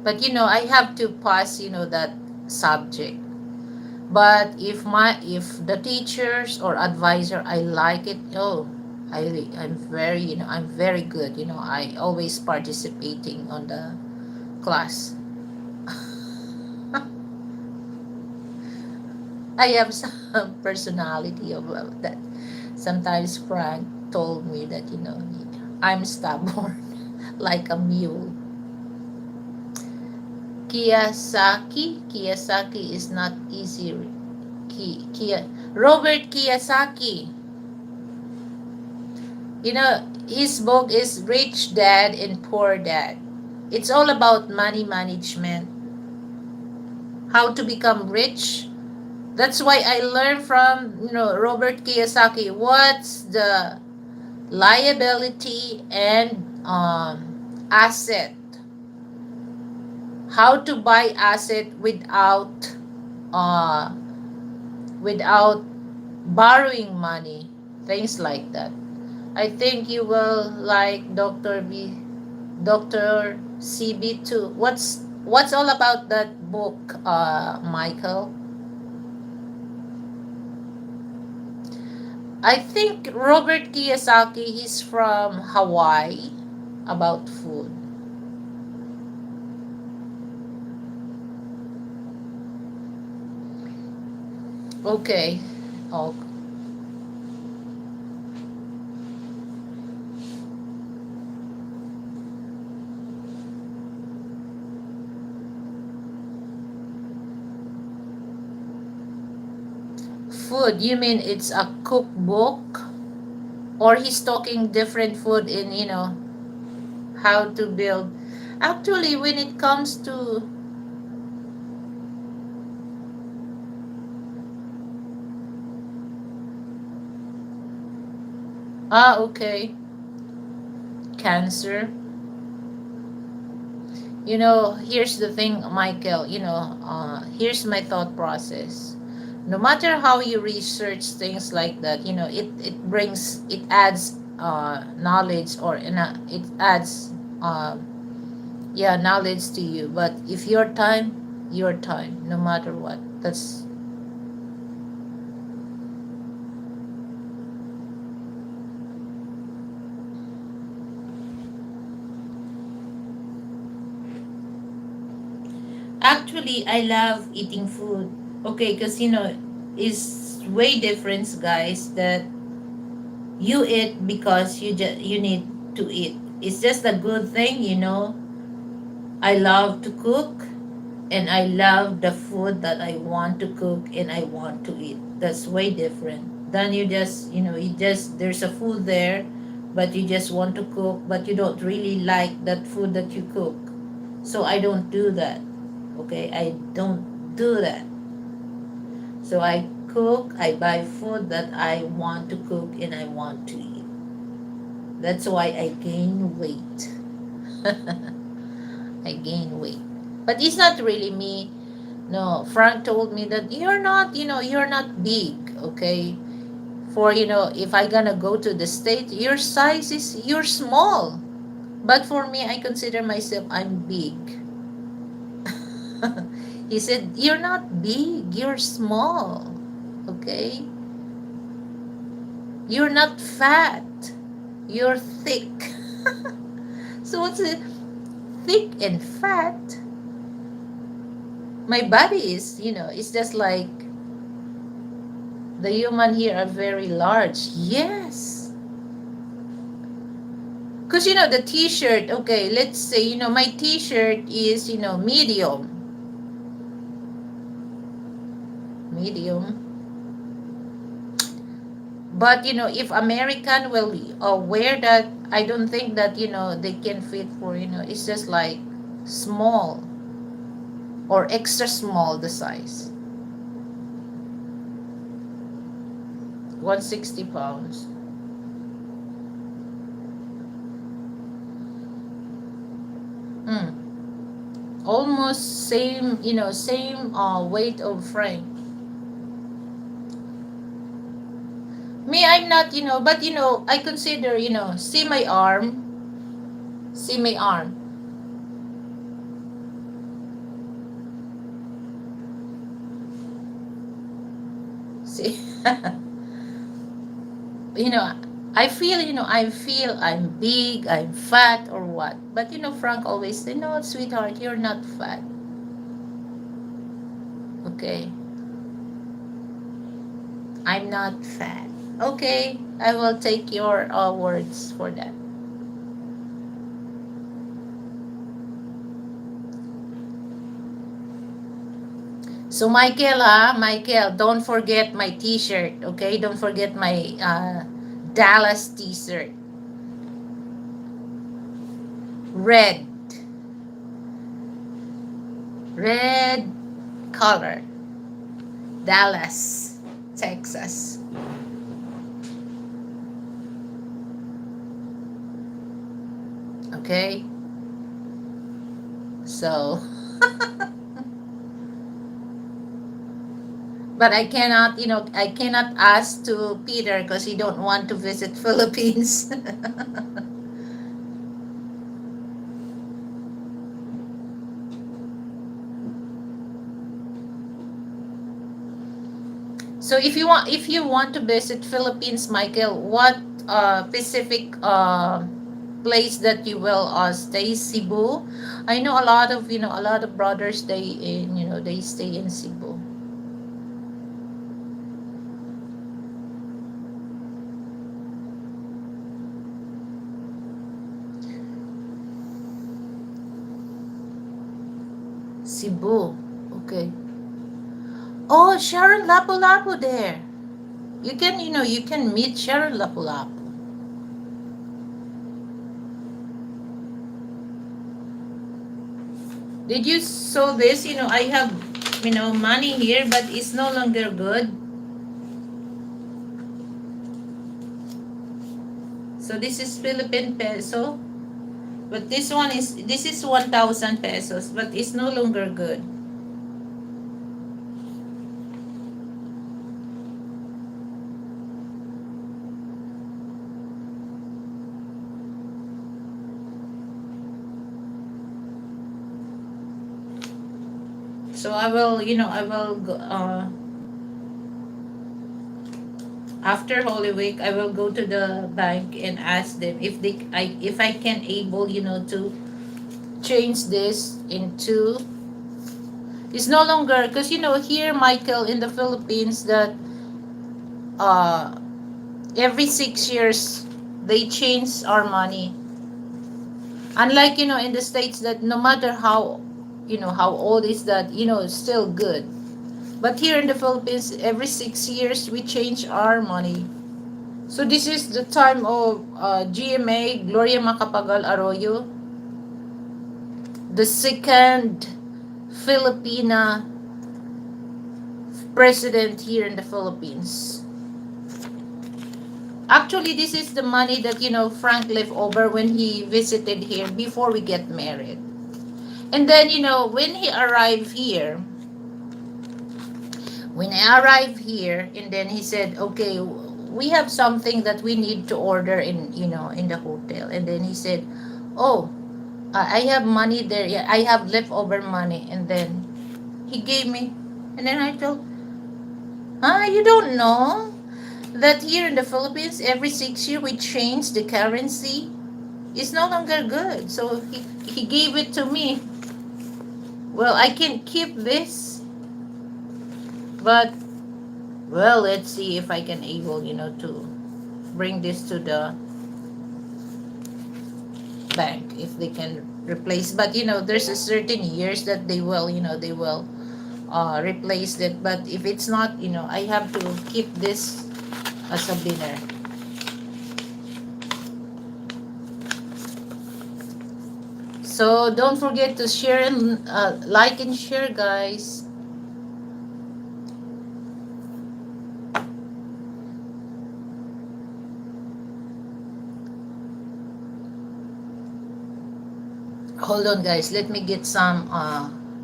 But I have to pass that subject. But if the teachers or advisor I like it, oh, I'm very good. I always participating on the class. I have some personality of that. Sometimes Frank told me that I'm stubborn like a mule. Kiyosaki is not easy. Robert Kiyosaki. His book is Rich Dad and Poor Dad. It's all about money management, how to become rich. That's why I learned from Robert Kiyosaki what's the liability and asset, how to buy asset uh, without borrowing money, things like that. I think you will like Dr. CB too. What's all about that book, Michael? I think Robert Kiyosaki, he's from Hawaii, about food. Okay. Oh, food. You mean it's a cookbook? Or he's talking different food in, how to build. Actually, when it comes to, okay, cancer. Here's the thing, Michael. Here's my thought process. No matter how you research things like that, it adds knowledge, or it adds yeah, knowledge to you. But if your time, no matter what. That's Actually, I love eating food. Okay, because it's way different, guys. That you eat because you need to eat. It's just a good thing. I love to cook, and I love the food that I want to cook and I want to eat. That's way different than you just there's a food there, but you just want to cook, but you don't really like that food that you cook. So I don't do that. Okay, I don't do that. So I cook, I buy food that I want to cook and I want to eat. That's why I gain weight. I gain weight. But it's not really me. No, Frank told me that you're not big, okay? If I gonna go to the state, you're small. But for me, I consider myself I'm big. He said, "You're not big, you're small." Okay? You're not fat. You're thick. So what's it? Thick and fat? My body it's just like the human here are very large. Yes. Because the t-shirt, okay, let's say, my t-shirt is, medium. Medium. But, if American will wear that, I don't think that, they can fit for, it's just like small or extra small the size. 160 pounds. Mm. Almost same, same weight of Frank. Me, I'm not, but I consider, see my arm, see my arm. See, you know, I feel I'm big, I'm fat or what. But Frank always say, no, sweetheart, you're not fat. Okay, I'm not fat. Okay, I will take your words for that. So Michael, don't forget my T-shirt. Okay, don't forget my Dallas T-shirt, red, red color, Dallas, Texas. Okay, so but I cannot ask to Peter because he don't want to visit Philippines. So if you want to visit Philippines, Michael, what specific place that you will stay? Cebu. I know a lot of brothers they stay in Cebu. Cebu. Okay. Oh, Sharon Lapu-Lapu there. You can meet Sharon Lapu-Lapu. Did you saw this? I have money here, but it's no longer good. So this is Philippine peso, but this is 1,000 pesos, but it's no longer good. So I will go, after Holy Week, I will go to the bank and ask them if I can able to change this into It's no longer, because here, Michael, in the Philippines, that uh every 6 years they change our money. Unlike, in the States, that no matter how old is that, it's still good. But here in the Philippines, every 6 years we change our money. So this is the time of GMA, Gloria Macapagal Arroyo, the second Filipina president here in the Philippines. Actually, this is the money that, Frank left over when he visited here before we get married. And then, when he arrived here, and then he said, okay, we have something that we need to order in the hotel. And then he said, oh, I have money there. Yeah, I have leftover money. And then he gave me. And then I told, you don't know that here in the Philippines, every 6 years we change the currency. It's no longer good. So he gave it to me. Well, I can keep this, but well, let's see if I can able, to bring this to the bank if they can replace. But there's a certain years that they will replace it. But if it's not, I have to keep this as a dinner. So don't forget to share and like and share, guys. Hold on, guys. Let me get some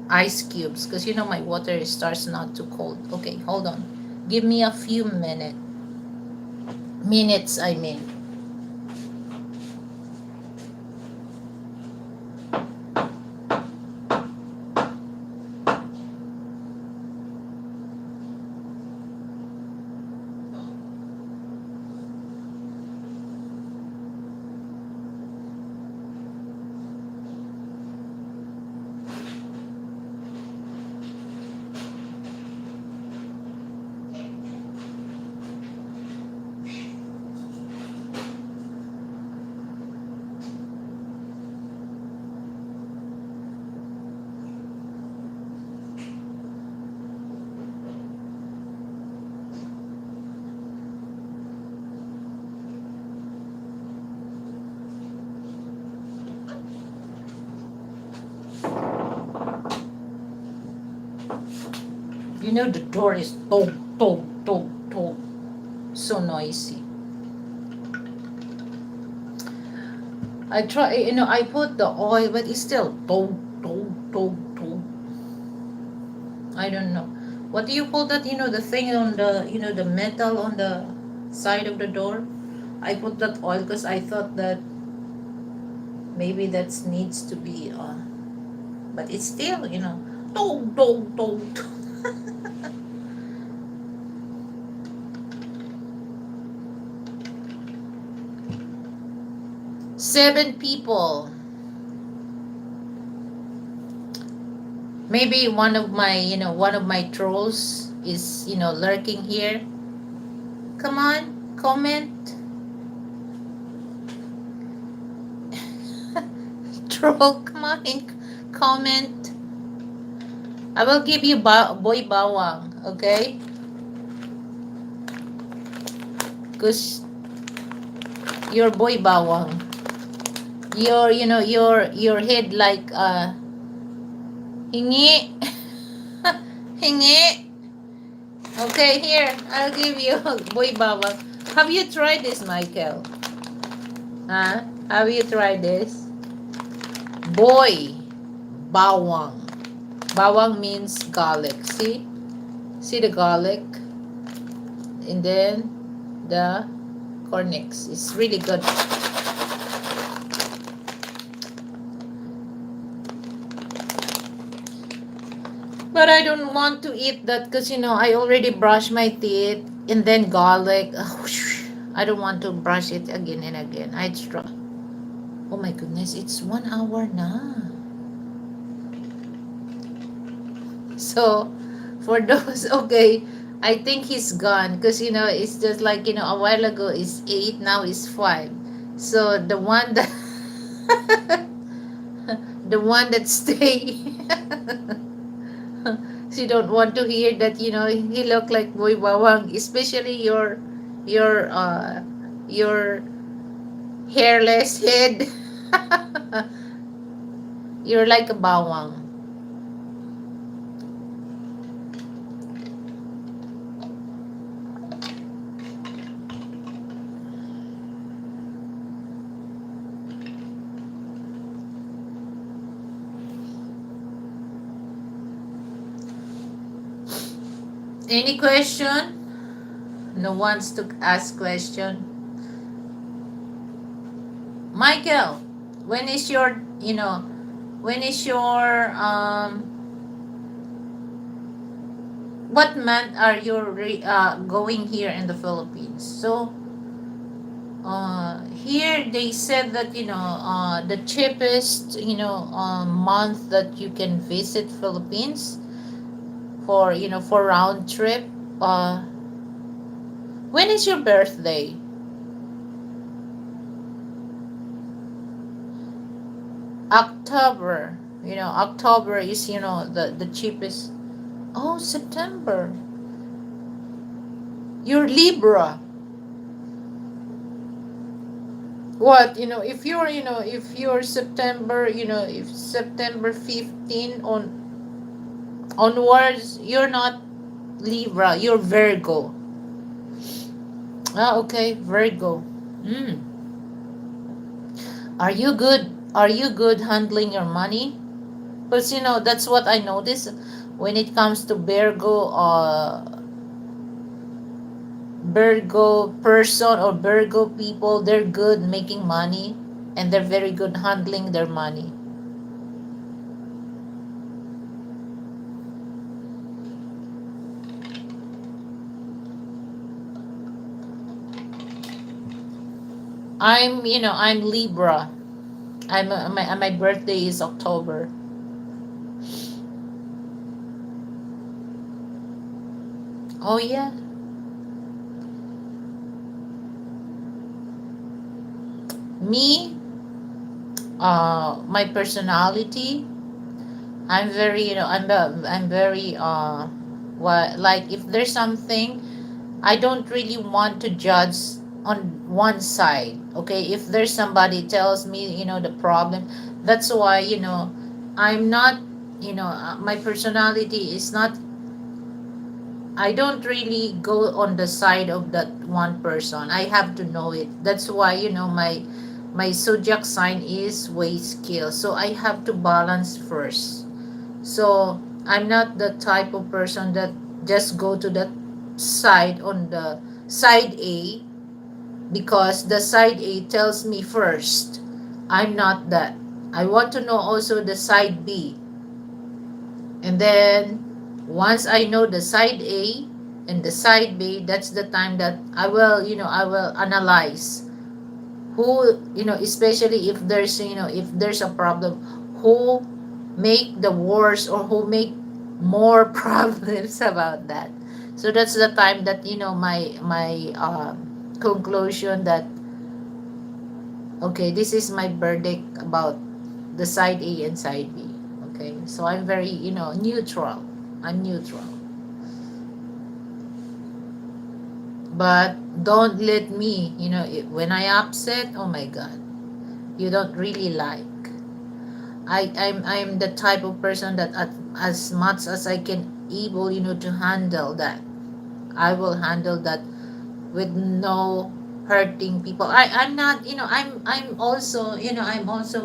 ice cubes, because my water starts not too cold. Okay, hold on. Give me a few minutes, I mean. The door is tog, tog, tog, tog. So noisy. I try, I put the oil, but it's still tog, tog, tog, tog. I don't know. What do you call that? The thing on the metal on the side of the door? I put that oil because I thought that maybe that needs to be but it's still, tog, tog, tog, tog. 7 people. Maybe one of my trolls is, lurking here. Come on, comment. Troll, come on, comment. I will give you boy bawang, okay? Because your boy bawang. Your head like hingi. Hingi. Okay, here, I'll give you boy bawang. Have you tried this, Michael? Huh? Have you tried this? Boy bawang. Bawang means garlic. See? See the garlic? And then the cornix. It's really good. But I don't want to eat that because, I already brushed my teeth and then garlic. I don't want to brush it again and again. Oh my goodness, it's 1 hour now. So for those, okay, I think he's gone because it's just like a while ago is 8, now is 5. So the one that the one that stay, she don't want to hear that he look like Boy Bawang, especially your hairless head. You're like a bawang. Any question? No wants to ask question. Michael, when is your what month are you going here in the Philippines? So here they said that the cheapest month that you can visit Philippines for round trip. Uh, when is your birthday? October. October is the cheapest. Oh, September. You're Libra. What, if you're September, if September 15 onwards, you're not Libra, you're Virgo. Ah, okay, Virgo. Mm. Are you good handling your money? Because that's what I notice when it comes to Virgo person or Virgo people. They're good making money, and they're very good handling their money. I'm Libra. My birthday is October. Oh yeah. Me, my personality, I'm very, I'm very, what, like, if there's something, I don't really want to judge on one side. Okay, if there's somebody tells me, the problem, that's why, I'm not, my personality is not. I don't really go on the side of that one person. I have to know it. That's why, my zodiac sign is waste skill. So I have to balance first. So I'm not the type of person that just go to that side on the side A because the side A tells me first. I'm not that. I want to know also the side B. And then once I know the side A and the side B, that's the time that I will analyze who, especially if there's a problem, who make the worst or who make more problems about that. So that's the time that my conclusion that okay, this is my verdict about the side A and side B. Okay, so I'm very neutral. I'm neutral, but don't let me when I upset. Oh my God, you don't really like. I'm the type of person that as much as I can able to handle that, I will handle that with no hurting people. I'm not I'm also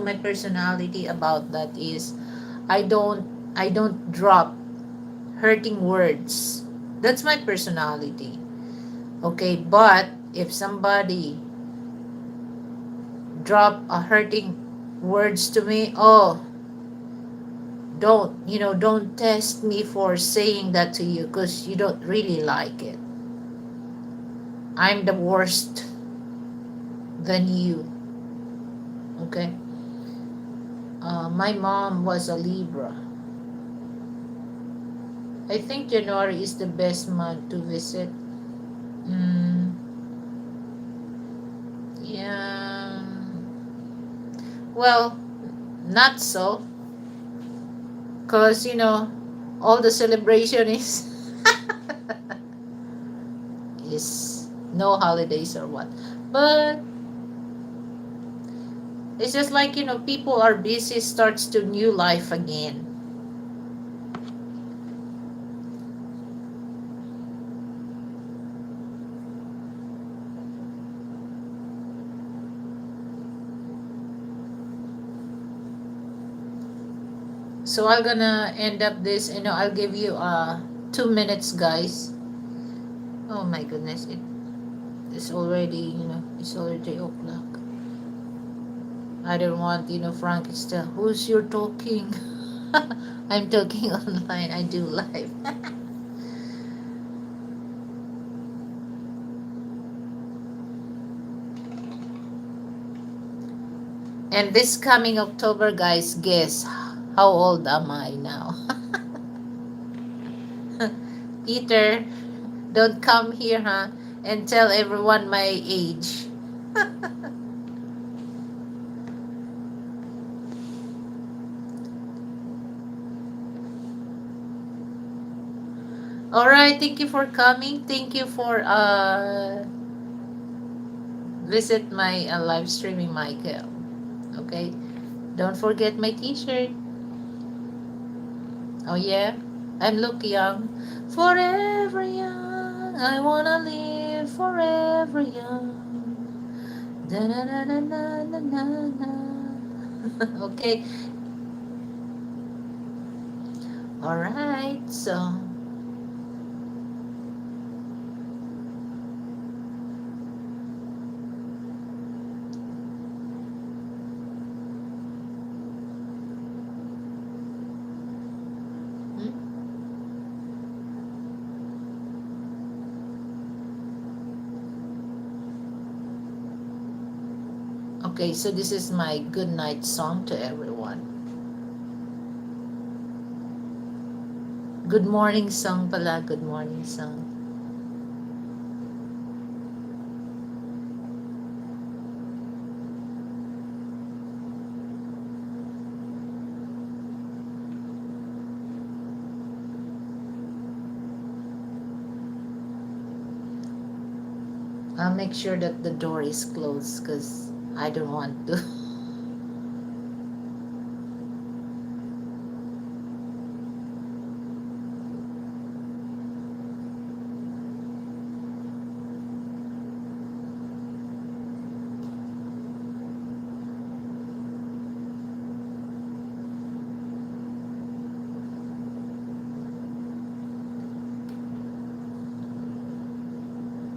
my personality about that is I don't drop hurting words. That's my personality. Okay, but if somebody drop a hurting words to me, oh, don't test me for saying that to you because you don't really like it. I'm the worst than you. Okay. My mom was a Libra. I think January is the best month to visit. Mm, yeah. Well, not so, cause all the celebration is no holidays or what. But it's just like people are busy, starts to new life again. So I'm gonna end up this. I'll give you 2 minutes, guys. Oh my goodness, it's already it's already 3 o'clock. I don't want Frank is still. Who's you're talking? I'm talking online. I do live. And this coming October, guys, guess how old am I now? Peter, don't come here, huh? And tell everyone my age. All right, thank you for coming. Thank you for visit my live streaming, Michael. Okay, don't forget my T-shirt. Oh yeah, I'm look young, forever young. I wanna live forever young. Da na na na na na na na. Okay, all right. So, hmm? Okay. So this is my good night song to everyone. Good morning song pala. Good morning song. I'll make sure that the door is closed because I don't want to.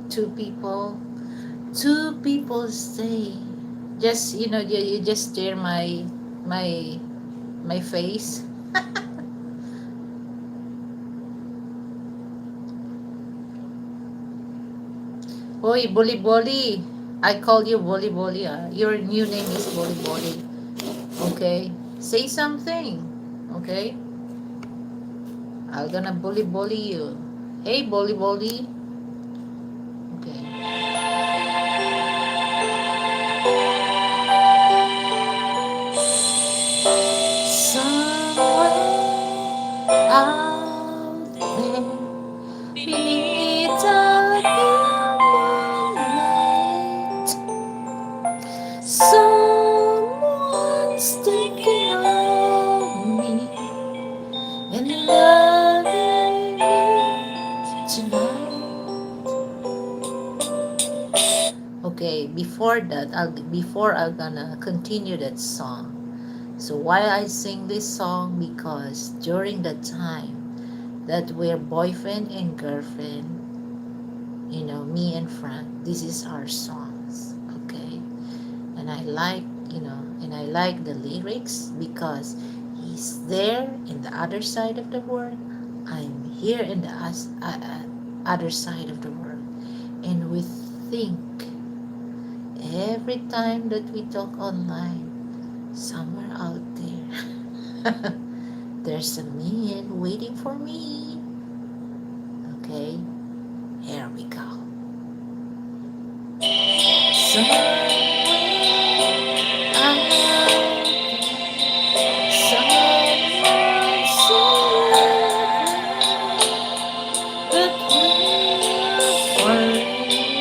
Two people, two people stay. Just you just stare my my face. Hoy, Boli Boli. I call you Boli Boli. Your new name is Boli Boli. Okay? Say something. Okay? I'm gonna bully bully you. Hey, Boli Boli. Okay. Somewhere out there beneath the moonlight, someone's thinking of me and loving me tonight. Okay, before I'm gonna continue that song. So why I sing this song? Because during the time that we're boyfriend and girlfriend, me and Frank, this is our songs, okay? And I like the lyrics because he's there in the other side of the world. I'm here in the other side of the world. And we think every time that we talk online, somewhere out there, there's a man waiting for me. Okay, here we go. Somewhere out there, someone said that we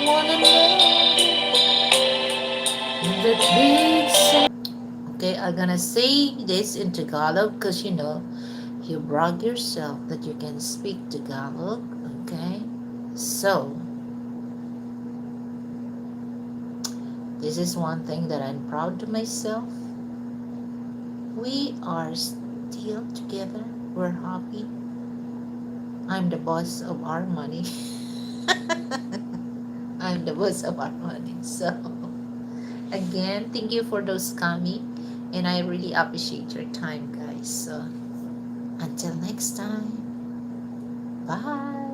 wanna know that big sound. Okay, I'm gonna say this in Tagalog because you brag yourself that you can speak Tagalog. Okay, so this is one thing that I'm proud to myself. We are still together. We're happy. I'm the boss of our money. I'm the boss of our money. So, again, thank you for those coming. And I really appreciate your time, guys. So, until next time, bye.